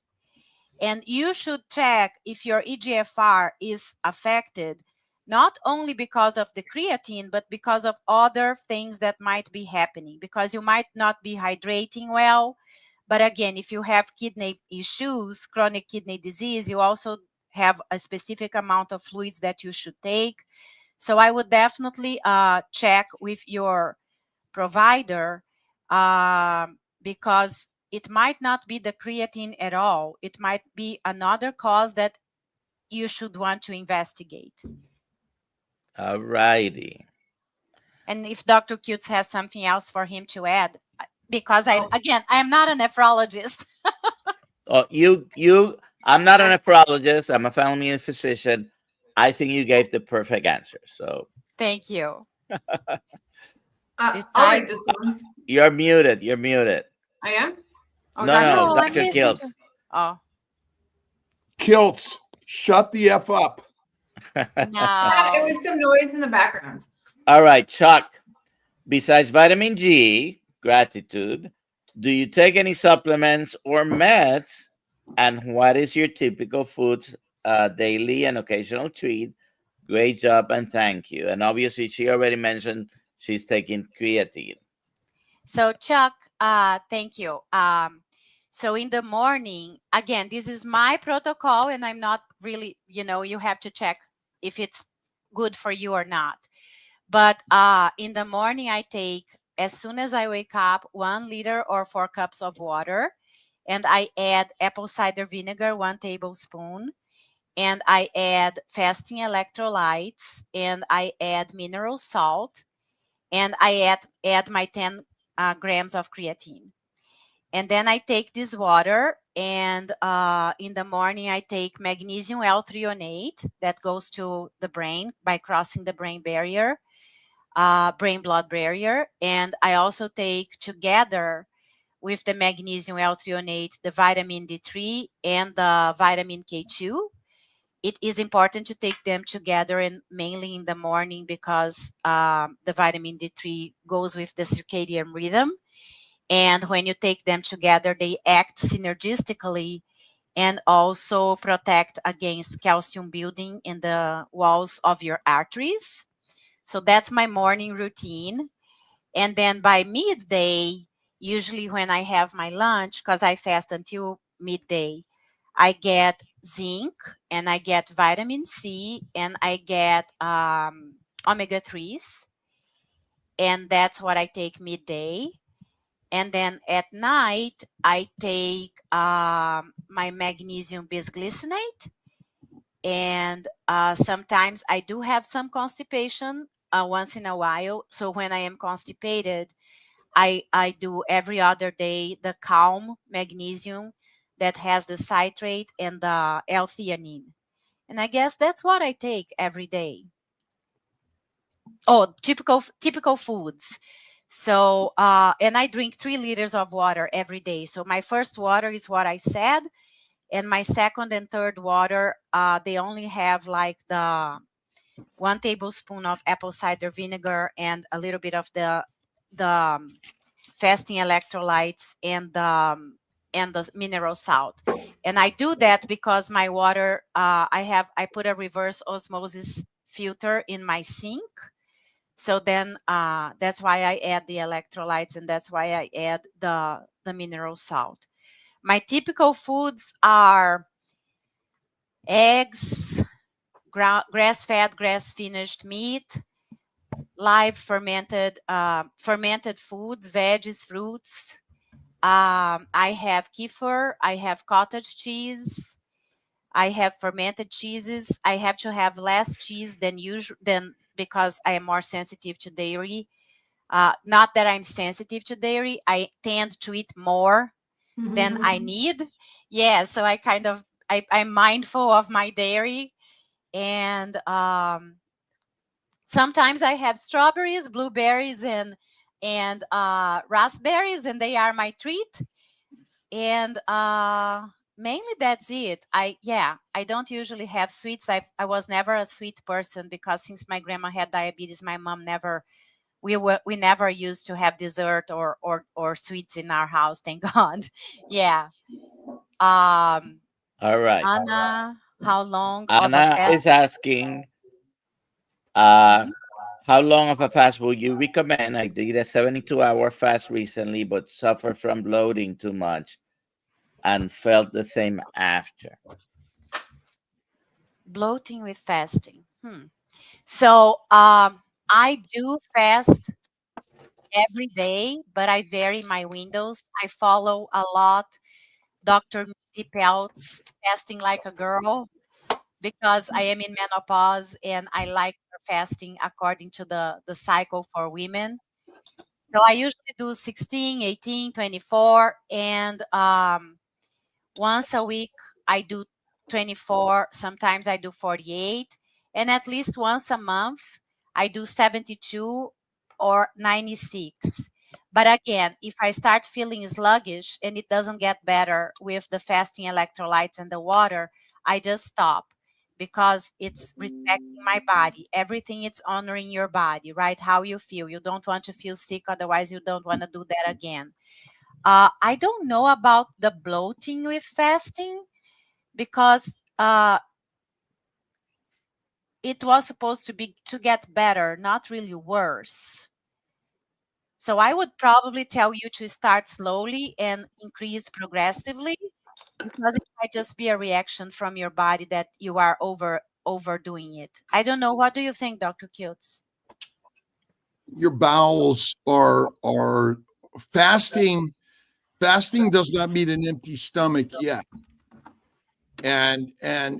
And you should check if your EGFR is affected, not only because of the creatine, but because of other things that might be happening, because you might not be hydrating well. But again, if you have kidney issues, chronic kidney disease, you also have a specific amount of fluids that you should take. So I would definitely check with your provider because it might not be the creatine at all. It might be another cause that you should want to investigate. All righty. And if Dr. Cutes has something else for him to add, because I am not a nephrologist. I'm not a nephrologist. I'm a family physician. I think you gave the perfect answer. So thank you. I'll read this one. You're muted. You're muted. I am? Oh, no, Dr. Kiltz. Oh. Kiltz, shut the F up. No. It was some noise in the background. All right, Chuck. Besides vitamin G, gratitude, do you take any supplements or meds? And what is your typical foods, daily and occasional treat? Great job and thank you. And obviously, she already mentioned she's taking creatine. So Chuck, thank you. So in the morning, again, this is my protocol, and I'm not really, you have to check if it's good for you or not. But in the morning, I take, as soon as I wake up, 1 liter or 4 cups of water, and I add apple cider vinegar, 1 tablespoon, and I add fasting electrolytes, and I add mineral salt, and I add my 10 grams of creatine. And then I take this water, and in the morning I take magnesium L-threonate that goes to the brain by crossing the brain brain-blood barrier. And I also take together with the magnesium L-threonate the vitamin D3 and the vitamin K2. It is important to take them together, and mainly in the morning, because the vitamin D3 goes with the circadian rhythm. And when you take them together, they act synergistically and also protect against calcium building in the walls of your arteries. So that's my morning routine. And then by midday, usually when I have my lunch, because I fast until midday, I get zinc and I get vitamin C and I get omega-3s. And that's what I take midday. And then at night, I take my magnesium bisglycinate. And sometimes I do have some constipation once in a while. So when I am constipated, I do every other day the Calm magnesium that has the citrate and the L-theanine. And I guess that's what I take every day. Oh, typical foods. So, and I drink 3 liters of water every day. So my first water is what I said. And my second and third water, they only have like the 1 tablespoon of apple cider vinegar and a little bit of the fasting electrolytes and the mineral salt. And I do that because my water, I put a reverse osmosis filter in my sink. So then that's why I add the electrolytes, and that's why I add the mineral salt. My typical foods are eggs, grass-fed, grass-finished meat, live fermented foods, veggies, fruits, I have kefir, I have cottage cheese, I have fermented cheeses. I have to have less cheese than usual, than because I am more sensitive to dairy. Not that I'm sensitive to dairy, I tend to eat more than I need. Yeah, so I'm mindful of my dairy, and sometimes I have strawberries, blueberries, and raspberries, and they are my treat. And mainly that's it. I don't usually have sweets. I was never a sweet person, because since my grandma had diabetes, my mom never we never used to have dessert or sweets in our house, thank God. Yeah. um All right. Anna, how long of a Anna fast? is asking, Mhm. how long of a fast would you recommend? I did a 72-hour fast recently, but suffered from bloating too much and felt the same after. Bloating with fasting. So I do fast every day, but I vary my windows. I follow a lot Dr. Minty Pelt's Fasting Like a Girl, because I am in menopause and I like her fasting according to the cycle for women. So I usually do 16, 18, 24, and once a week I do 24, sometimes I do 48, and at least once a month I do 72 or 96. But again, if I start feeling sluggish and it doesn't get better with the fasting electrolytes and the water, I just stop, because it's respecting my body. Everything is honoring your body, right? How you feel. You don't want to feel sick, otherwise you don't want to do that again. I don't know about the bloating with fasting, because it was supposed to be to get better, not really worse. So I would probably tell you to start slowly and increase progressively, because it might just be a reaction from your body that you are overdoing it. I don't know. What do you think, Dr. Kutz? Your bowels are fasting. Fasting does not mean an empty stomach yet. And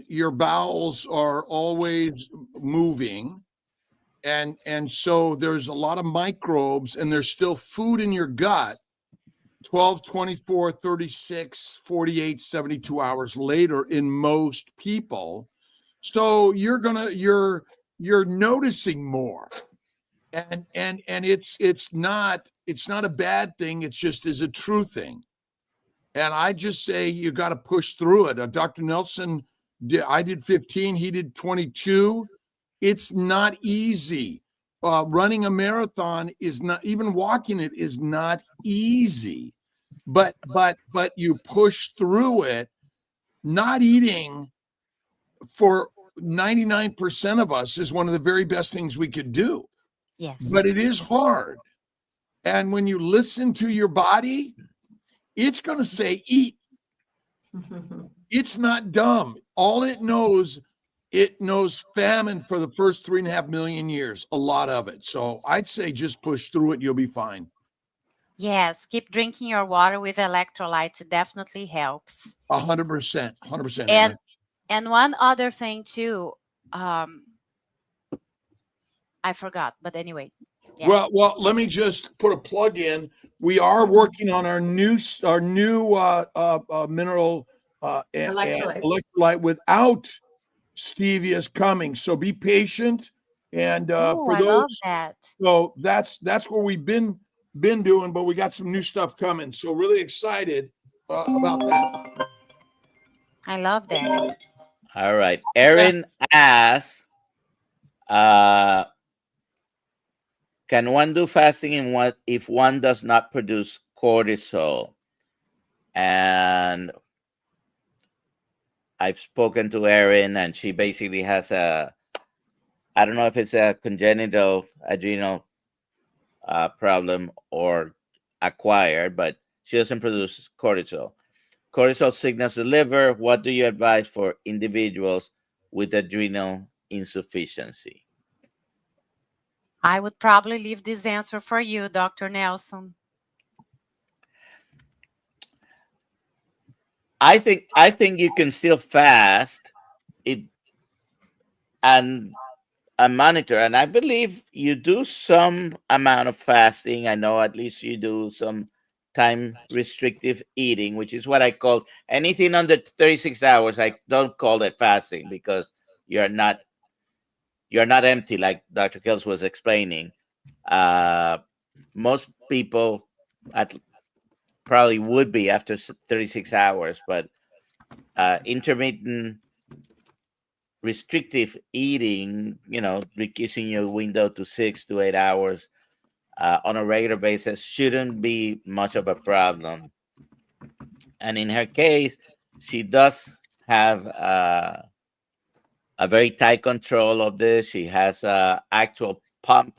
your bowels are always moving, and so there's a lot of microbes, and there's still food in your gut 12, 24, 36, 48, 72 hours later in most people. So you're noticing more. And it's not a bad thing. It's just is a true thing. And I just say you got to push through it. Dr. Nelson, I did 15, he did 22. It's not easy. Running a marathon is not, even walking it is not easy. But you push through it. Not eating for 99% of us is one of the very best things we could do. Yes. But it is hard. And when you listen to your body, it's going to say eat. It's not dumb. All it knows famine for the first 3.5 million years, a lot of it. So I'd say just push through it. You'll be fine. Yes, keep drinking your water with electrolytes. It definitely helps. 100%, 100%. And one other thing too, I forgot, but anyway. Yeah. Well, let me just put a plug in. We are working on our new mineral electrolyte without stevia is coming. So be patient. And for I love those, that. so that's what we've been doing, but we got some new stuff coming. So really excited about that. I love that. All right. Erin asks, can one do fasting if one does not produce cortisol? And I've spoken to Erin, and she basically has I don't know if it's a congenital adrenal problem or acquired, but she doesn't produce cortisol. Cortisol signals the liver. What do you advise for individuals with adrenal insufficiency? I would probably leave this answer for you, Dr. Nelson. I think you can still fast it and monitor. And I believe you do some amount of fasting. I know at least you do some time restrictive eating, which is what I call anything under 36 hours. I don't call it fasting because you're not empty, like Dr. Kills was explaining. Most people at probably would be after 36 hours, but intermittent restrictive eating, reducing your window to 6 to 8 hours on a regular basis shouldn't be much of a problem. And in her case, she does have a very tight control of this. She has an actual pump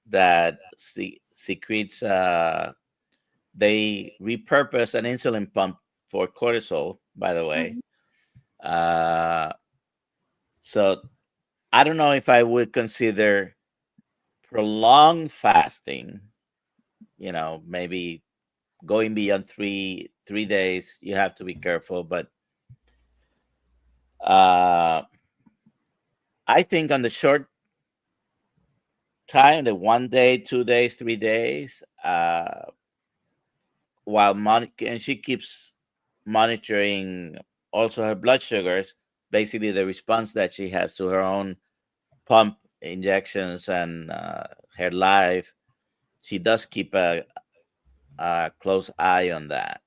that secretes. They repurpose an insulin pump for cortisol, by the way. So I don't know if I would consider prolonged fasting, maybe going beyond three days. You have to be careful, but I think on the short time, the 1 day, 2 days, 3 days, and she keeps monitoring also her blood sugars, basically the response that she has to her own pump injections and her life. She does keep a close eye on that.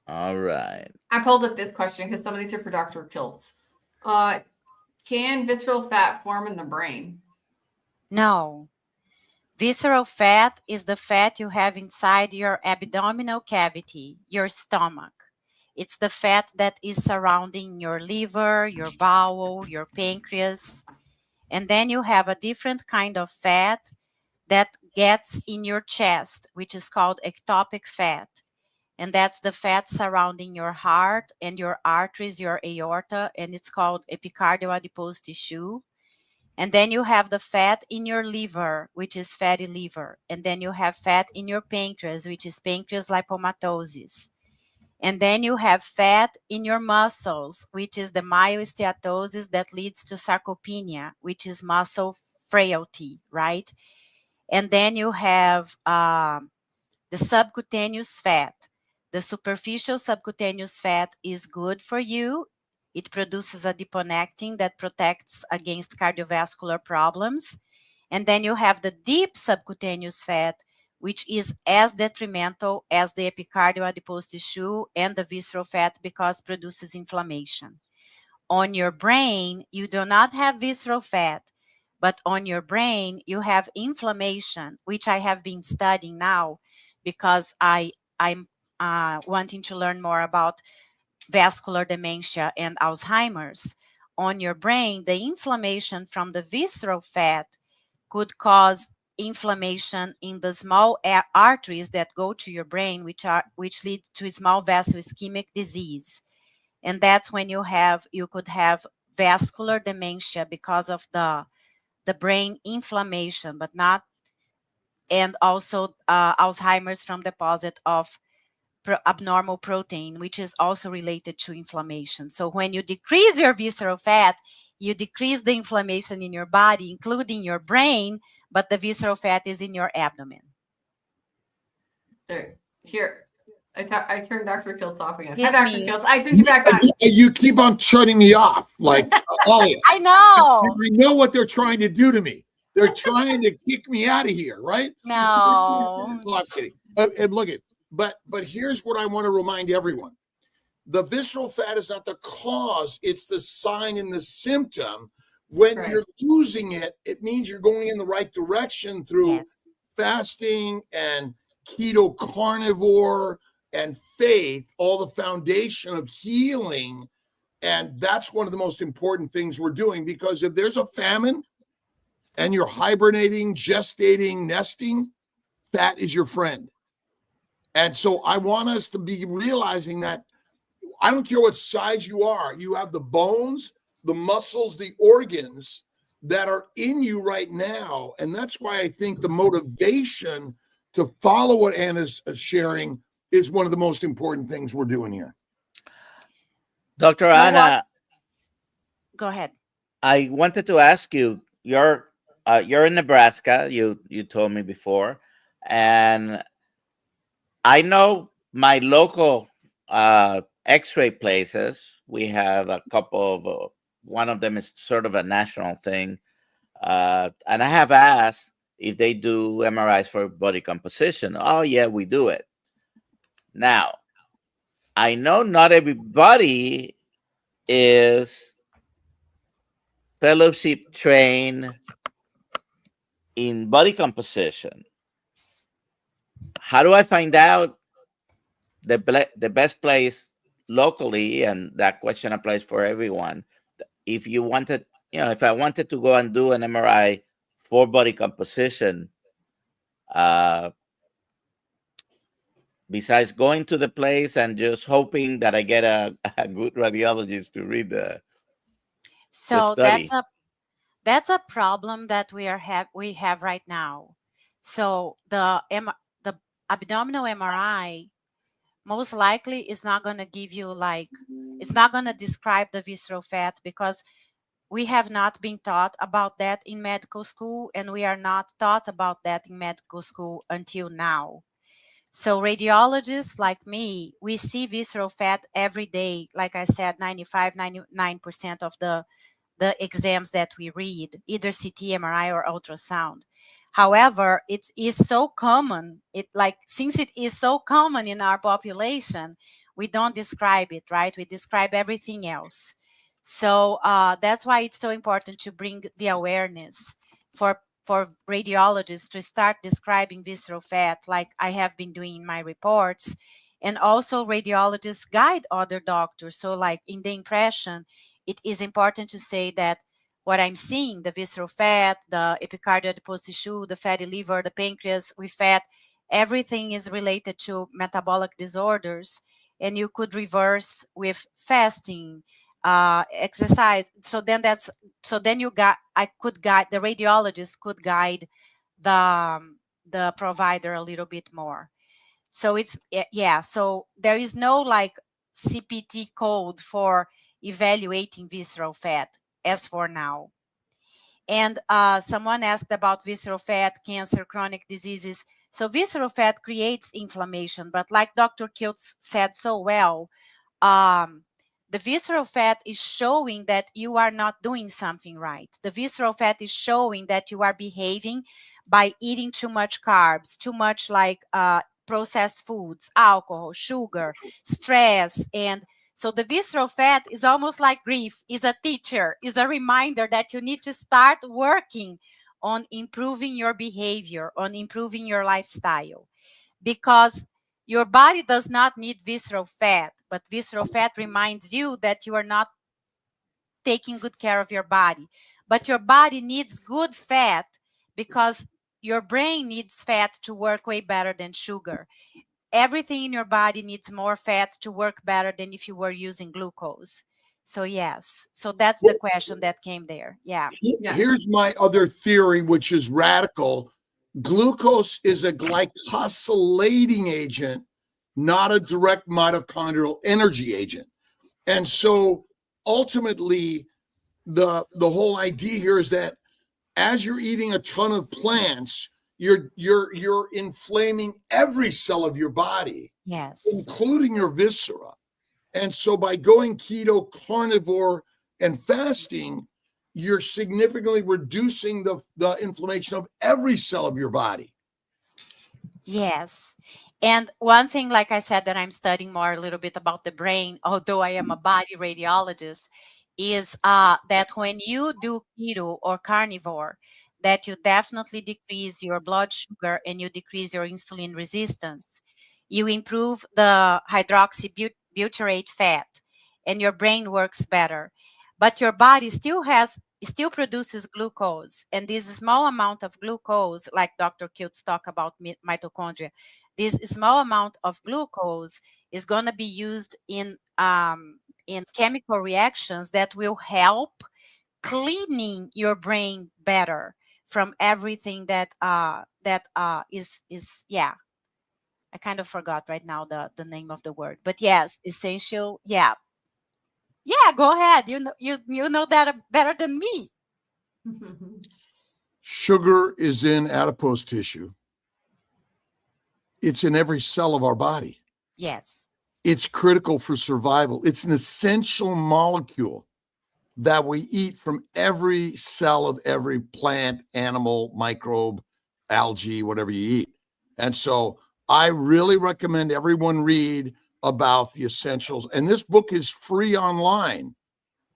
All right. I pulled up this question because somebody took for Dr. Kiltz. Can visceral fat form in the brain? No. Visceral fat is the fat you have inside your abdominal cavity, your stomach. It's the fat that is surrounding your liver, your bowel, your pancreas. And then you have a different kind of fat that gets in your chest, which is called ectopic fat. And that's the fat surrounding your heart and your arteries, your aorta, and it's called epicardial adipose tissue. And then you have the fat in your liver, which is fatty liver. And then you have fat in your pancreas, which is pancreas lipomatosis. And then you have fat in your muscles, which is the myosteatosis that leads to sarcopenia, which is muscle frailty, right? And then you have the subcutaneous fat. The superficial subcutaneous fat is good for you. It produces adiponectin that protects against cardiovascular problems. And then you have the deep subcutaneous fat, which is as detrimental as the epicardial adipose tissue and the visceral fat because it produces inflammation. On your brain, you do not have visceral fat, but on your brain, you have inflammation, which I have been studying now because I'm wanting to learn more about vascular dementia and Alzheimer's. On your brain, the inflammation from the visceral fat could cause inflammation in the small arteries that go to your brain, which lead to small vessel ischemic disease. And that's when you could have vascular dementia because of the brain inflammation, but not, and also Alzheimer's from deposit of abnormal protein, which is also related to inflammation. So when you decrease your visceral fat, you decrease the inflammation in your body, including your brain, but the visceral fat is in your abdomen. There. Here. I turned Dr. Kiltz off again. He's Hi, Dr. mute. Kiltz. I turned you back on. You keep on shutting me off, like Ollie. I know. I know what they're trying to do to me. They're trying to kick me out of here, right? No. Well, I'm kidding. And look at, but here's what I want to remind everyone: the visceral fat is not the cause; it's the sign and the symptom. When you're losing it, it means you're going in the right direction through fasting and keto carnivore and faith, all the foundation of healing. And that's one of the most important things we're doing, because if there's a famine and you're hibernating, gestating, nesting, fat is your friend. And so I want us to be realizing that I don't care what size you are, you have the bones, the muscles, the organs that are in you right now. And that's why I think the motivation to follow what Anna's sharing is one of the most important things we're doing here. Dr. So what? Anna, Go ahead. I wanted to ask you, you're in Nebraska, you told me before, and I know my local X-ray places. We have a couple of. One of them is sort of a national thing, and I have asked if they do MRIs for body composition. Oh yeah, we do it. Now I know not everybody is fellowship trained in body composition. How do I find out the best place locally? And that question applies for everyone. If you wanted, if I wanted to go and do an MRI for body composition, uh, besides going to the place and just hoping that I get a good radiologist to read the So study. that's a problem that we have right now. So the abdominal MRI most likely is not going to give you it's not going to describe the visceral fat, because we have not been taught about that in medical school, and we are not taught about that in medical school until now. So radiologists like me, we see visceral fat every day. Like I said, 95, 99% of the exams that we read, either CT, MRI, or ultrasound. However, it is so common. Since it is so common in our population, we don't describe it, right? We describe everything else. So that's why it's so important to bring the awareness for radiologists to start describing visceral fat, like I have been doing in my reports, and also radiologists guide other doctors. So, like in the impression, it is important to say that what I'm seeing, the visceral fat, the epicardial adipose tissue, the fatty liver, the pancreas with fat, everything is related to metabolic disorders, and you could reverse with fasting, exercise. So then I could guide, the radiologist could guide the provider a little bit more. So so there is no CPT code for evaluating visceral fat as for now. And someone asked about visceral fat, cancer, chronic diseases. So visceral fat creates inflammation, but like Dr. Kiltz said so well, the visceral fat is showing that you are not doing something right. The visceral fat is showing that you are behaving by eating too much carbs, too much processed foods, alcohol, sugar, stress. And so the visceral fat is almost like grief, is a teacher, is a reminder that you need to start working on improving your behavior, on improving your lifestyle. Because your body does not need visceral fat, but visceral fat reminds you that you are not taking good care of your body. But your body needs good fat because your brain needs fat to work way better than sugar. Everything in your body needs more fat to work better than if you were using glucose. So yes, so that's the question that came there. Yeah. Here's my other theory, which is radical. Glucose is a glycosylating agent, not a direct mitochondrial energy agent. And so ultimately, the whole idea here is that as you're eating a ton of plants, you're inflaming every cell of your body, Yes, including your viscera. And so by going keto, carnivore, and fasting, you're significantly reducing the inflammation of every cell of your body. yes. And one thing, like I said, that I'm studying more a little bit about the brain, although I am a body radiologist, is that when you do keto or carnivore, that you definitely decrease your blood sugar and you decrease your insulin resistance. You improve the hydroxybutyrate fat, and your brain works better. But your body still produces glucose, and this small amount of glucose, like Dr. Kiltz talk about mitochondria, this small amount of glucose is going to be used in chemical reactions that will help cleaning your brain better from everything that is yeah. I kind of forgot right now the name of the word, but yes, essential. Yeah. Yeah, go ahead. You know that better than me. Sugar is in adipose tissue. It's in every cell of our body. Yes. It's critical for survival. It's an essential molecule that we eat from every cell of every plant, animal, microbe, algae, whatever you eat. And so I really recommend everyone read about the essentials. And this book is free online,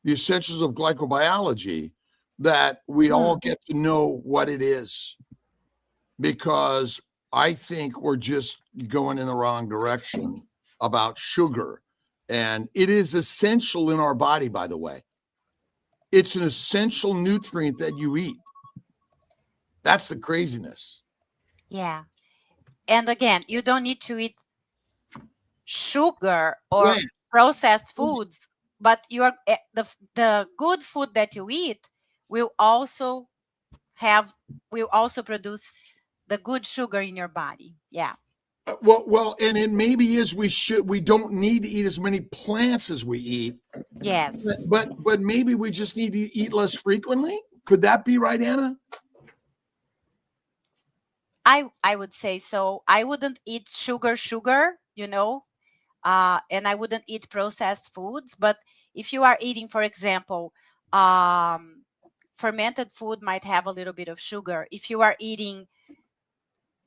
The Essentials of Glycobiology, that we all get to know what it is. Because I think we're just going in the wrong direction about sugar. And it is essential in our body, by the way. It's an essential nutrient that you eat. That's the craziness. Yeah. And again, you don't need to eat sugar or Right. processed foods, but the good food that you eat will also produce the good sugar in your body. Yeah. Well, and it maybe is we don't need to eat as many plants as we eat. Yes. But maybe we just need to eat less frequently. Could that be right, Anna? I would say so. I wouldn't eat sugar, and I wouldn't eat processed foods. But if you are eating, for example, fermented food might have a little bit of sugar. If you are eating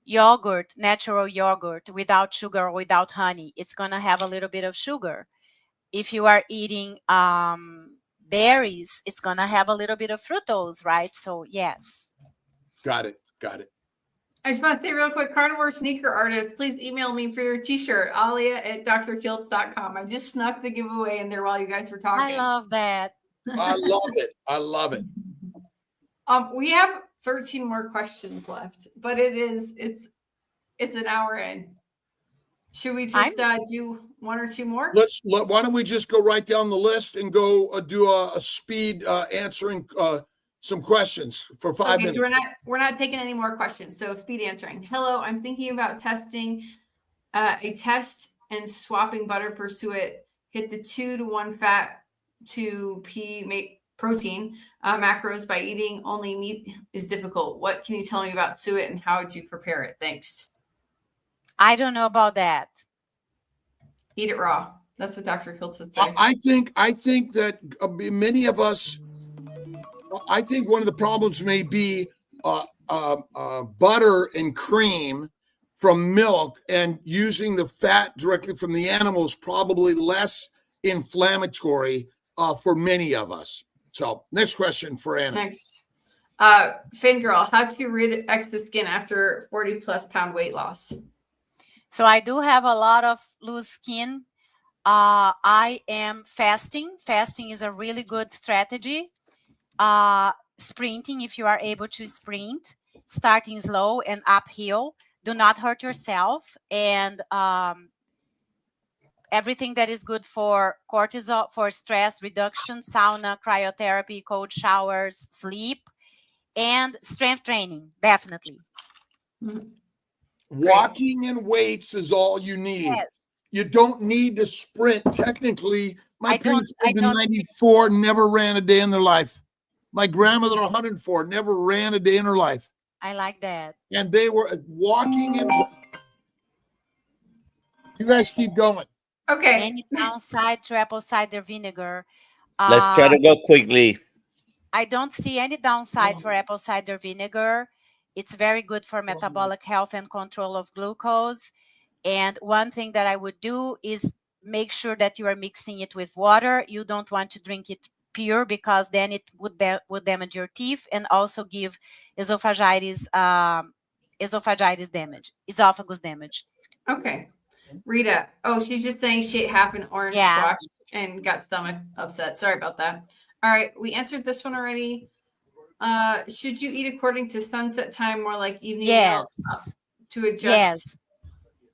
yogurt, natural yogurt without sugar or without honey, it's going to have a little bit of sugar. If you are eating berries, it's going to have a little bit of fructose, right? So yes. Got it. I just want to say real quick, carnivore sneaker artist, please email me for your t-shirt, alia@drkiltz.com. I just snuck the giveaway in there while you guys were talking. I love that. I love it. We have 13 more questions left, but it's an hour in. Should we just do one or two more? Why don't we just go right down the list and go do a speed answering some questions for 5 minutes. So we're not taking any more questions. So speed answering. Hello, I'm thinking about testing a test and swapping butter for suet. Hit the 2-to-1 fat to P protein macros by eating only meat is difficult. What can you tell me about suet and how would you prepare it? Thanks. I don't know about that. Eat it raw. That's what Dr. Kiltz would say. I think that many of us. I think one of the problems may be butter and cream from milk, and using the fat directly from the animals probably less inflammatory for many of us. So next question for Anna. Next. Fin Girl, how to rid-X the skin after 40+ pound weight loss? So I do have a lot of loose skin. I am fasting. Fasting is a really good strategy. Sprinting, if you are able to sprint, starting slow and uphill. Do not hurt yourself. And everything that is good for cortisol, for stress reduction, sauna, cryotherapy, cold showers, sleep, and strength training, definitely. Walking and weights is all you need. Yes. You don't need to sprint. Technically, my parents lived in 94, never ran a day in their life. My grandmother, 104, never ran a day in her life. I like that. And they were walking and you guys keep going. Okay. Any downside to apple cider vinegar? Let's try to go quickly. I don't see any downside for apple cider vinegar. It's very good for metabolic health and control of glucose. And one thing that I would do is make sure that you are mixing it with water. You don't want to drink it pure because then it would damage your teeth and also give esophagitis damage. Okay. Rita. Oh, she's just saying she ate half an orange squash and got stomach upset. Sorry about that. All right. We answered this one already. Should you eat according to sunset time, more like evening meals to adjust? Yes.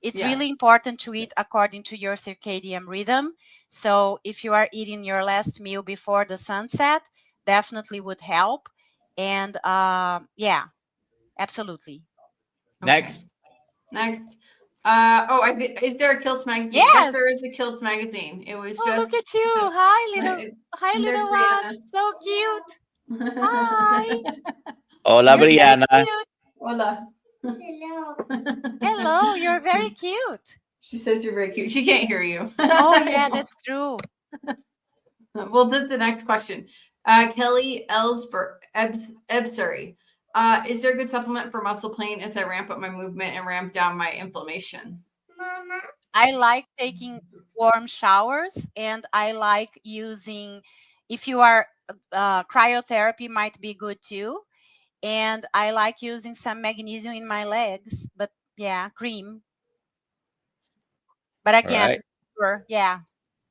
It's really important to eat according to your circadian rhythm. So if you are eating your last meal before the sunset, definitely would help. And absolutely. Next. Is there a Kilts magazine? Yes. There is a Kilts magazine. It was Oh, just. look at you. just- Hi, little and there's one. So cute. Hi. Hola, You're very Brianna. cute. Hola. Hello. Hello, you're very cute. She says you're very cute. She can't hear you. Oh, yeah, that's true. We'll do the next question. Kelly Ebsary. Is there a good supplement for muscle pain as I ramp up my movement and ramp down my inflammation? Mama. I like taking warm showers, and I like using, if you are, cryotherapy might be good too. And I like using some magnesium in my legs, but yeah, cream. But again, right. sure, yeah.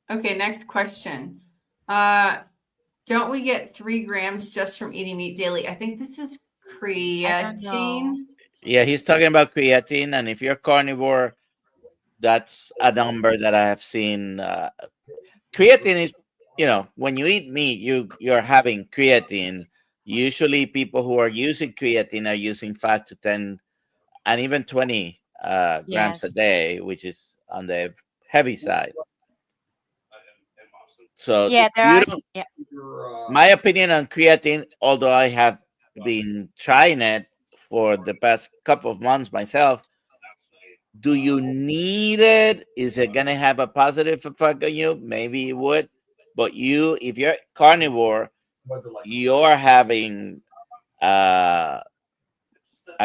Okay, next question. Don't we get 3 grams just from eating meat daily? I think this is don't know. creatine. Yeah, he's talking about creatine, and if you're carnivore, that's a number that I have seen. Creatine is, when you eat meat, you're having creatine. Usually, people who are using creatine are using 5 to 10, and even 20 grams a Yes. day, which is on the heavy side. So Yeah, there you are. don't. Yeah. My opinion on creatine, although I have been trying it for the past couple of months myself, do you need it? Is it going to have a positive effect on you? Maybe it would. But if you're carnivore, you're having a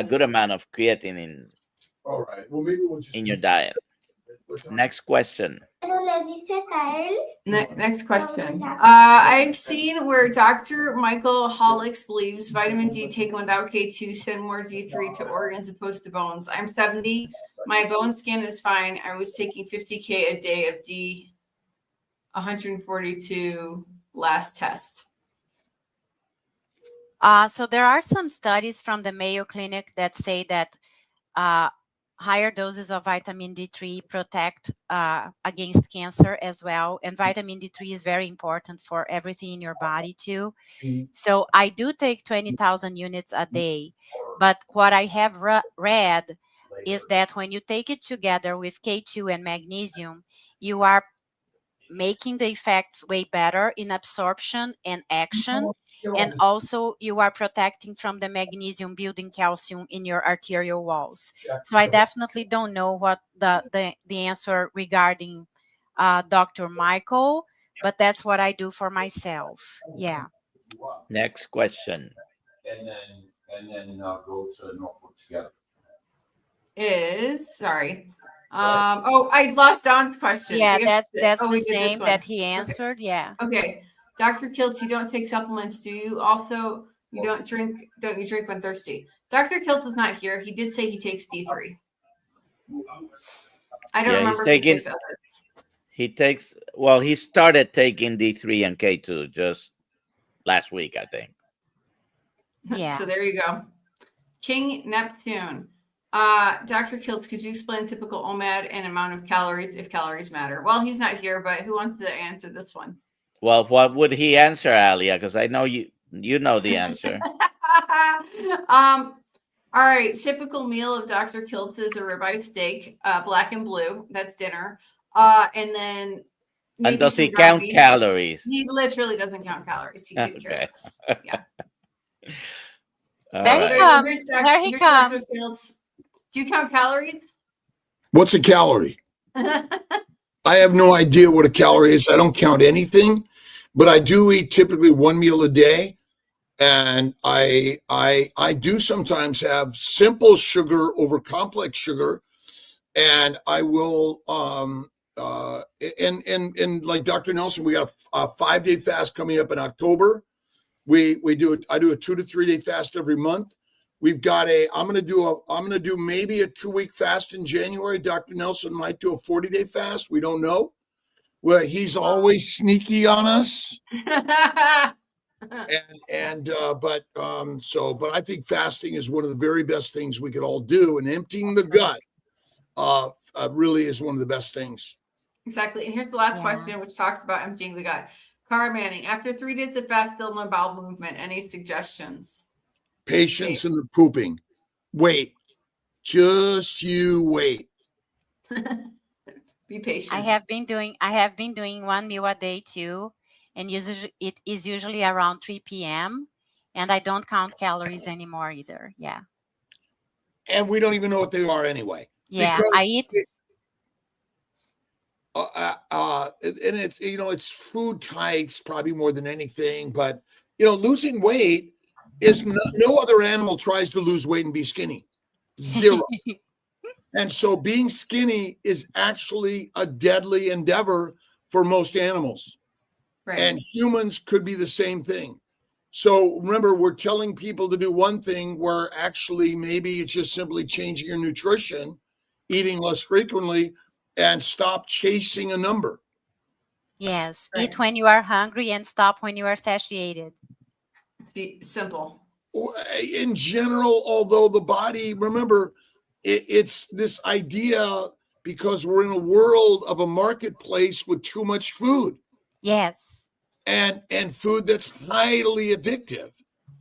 good amount of creatine All right. Well, maybe we'll just in your diet. Next question. Next question. I've seen where Dr. Michael Hollix believes vitamin D taken without K2 send more D3 to organs opposed to bones. I'm 70. My bone scan is fine. I was taking 50K a day of D 142 last test. So there are some studies from the Mayo Clinic that say that higher doses of vitamin D3 protect against cancer as well. And vitamin D3 is very important for everything in your body too. So I do take 20,000 units a day. But what I have read is that when you take it together with K2 and magnesium, you are making the effects way better in absorption and action. And also you are protecting from the magnesium building calcium in your arterial walls. So I definitely don't know what the answer regarding Dr. Michael, but that's what I do for myself. Yeah. Next question. And then go to Norfolk together. Sorry. I lost Don's question. Yeah, I guess- that's we the did this same one. that he answered. Yeah. Okay. Dr. Kiltz, you don't take supplements, do you? Also, don't you drink when thirsty? Dr. Kiltz is not here. He did say he takes D3. I don't remember if he takes others. He started taking D3 and K2 just last week, I think. Yeah. So there you go. King Neptune. Dr. Kiltz, could you explain typical OMAD and amount of calories if calories matter? Well, he's not here, but who wants to answer this one? Well, what would he answer, Alia? Because I know you know the answer. All right. Typical meal of Dr. Kiltz is a ribeye steak, black and blue. That's dinner. And then maybe And does some he ground count beef. calories? He literally doesn't count calories. He could care Okay. less. Yeah. There he right. comes. There he comes. Dr. Kiltz. Do you count calories? What's a calorie? I have no idea what a calorie is. I don't count anything, but I do eat typically one meal a day. And I do sometimes have simple sugar over complex sugar. And I will, and like Dr. Nelson, we got a 5-day fast coming up in October. I do a 2 to 3 day fast every month. We've got I'm going to do maybe a 2-week fast in January. Dr. Nelson might do a 40-day fast. We don't know. Well, he's always sneaky on us. But I think fasting is one of the very best things we could all do, and emptying the gut really is one of the best things. Exactly. And here's the last question, which talks about emptying the gut. Cara Manning, after 3 days of fast, still no bowel movement. Any suggestions? Patience in the pooping. Wait. Just you wait. Be patient. I have been doing one meal a day too, and it is usually around 3 p.m. and I don't count calories anymore either. Yeah. And we don't even know what they are anyway. Yeah, I eat. And it's, it's food types probably more than anything, but losing weight is no other animal tries to lose weight and be skinny. Zero. And so being skinny is actually a deadly endeavor for most animals. Right. And humans could be the same thing. So remember, we're telling people to do one thing where actually maybe it's just simply changing your nutrition, eating less frequently, and stop chasing a number. Yes. Right. Eat when you are hungry and stop when you are satiated. See, simple. In general, although the body, remember, it's this idea because we're in a world of a marketplace with too much food. Yes. And food that's highly addictive.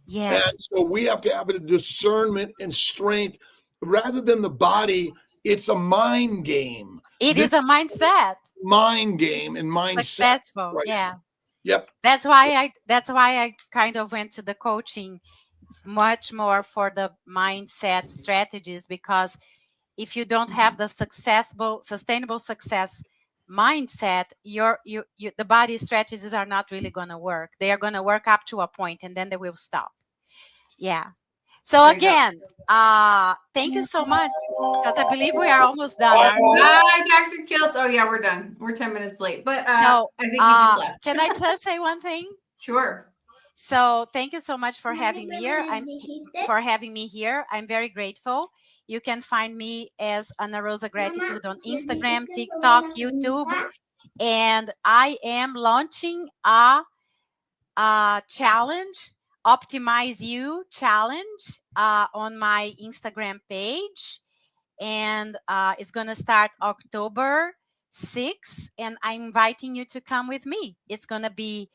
Yes. And so we have to have a discernment and strength rather than the body. It's a mind game. It is a mindset. Mind game and mindset. Successful. Right. Yeah. Yep. That's why I kind of went to the coaching much more for the mindset strategies, because if you don't have the sustainable success mindset, the body strategies are not really going to work. They are going to work up to a point and then they will stop. Yeah. So again, thank you so much, because I believe we are almost done. Bye, Dr. Kiltz. Oh yeah, we're done. We're 10 minutes late, but I think we just left. Can I just say one thing? Sure. So thank you so much for having me here. I'm very grateful. You can find me as Ana Rosa Gratitude on Instagram, TikTok, YouTube, and I am launching a challenge, Optimize You challenge, on my Instagram page, and it's going to start October 6th, and I'm inviting you to come with me. It's going to be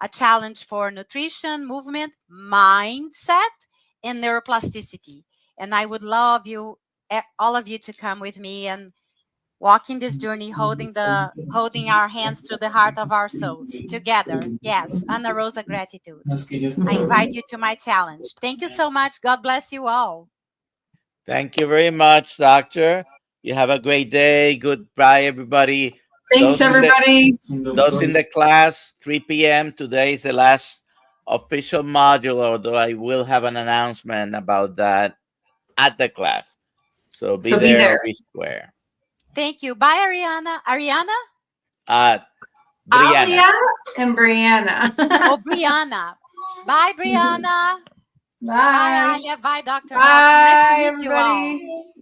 a challenge for nutrition, movement, mindset, and neuroplasticity. And I would love all of you to come with me and walking this journey, holding our hands through the heart of our souls together. Yes, Ana Rosa Gratitude. I invite you to my challenge. Thank you so much. God bless you all. Thank you very much, Doctor. You have a great day. Goodbye, everybody. Thanks, everybody. Those in the class, 3 p.m. Today is the last official module, although I will have an announcement about that at the class. So be there or be square. Thank you. Bye, Ariana. Brianna. Alia and Brianna. Oh, Brianna. Bye, Brianna. Bye. Bye, Alia. Bye, Dr. Bye, Nice to meet you all. everybody.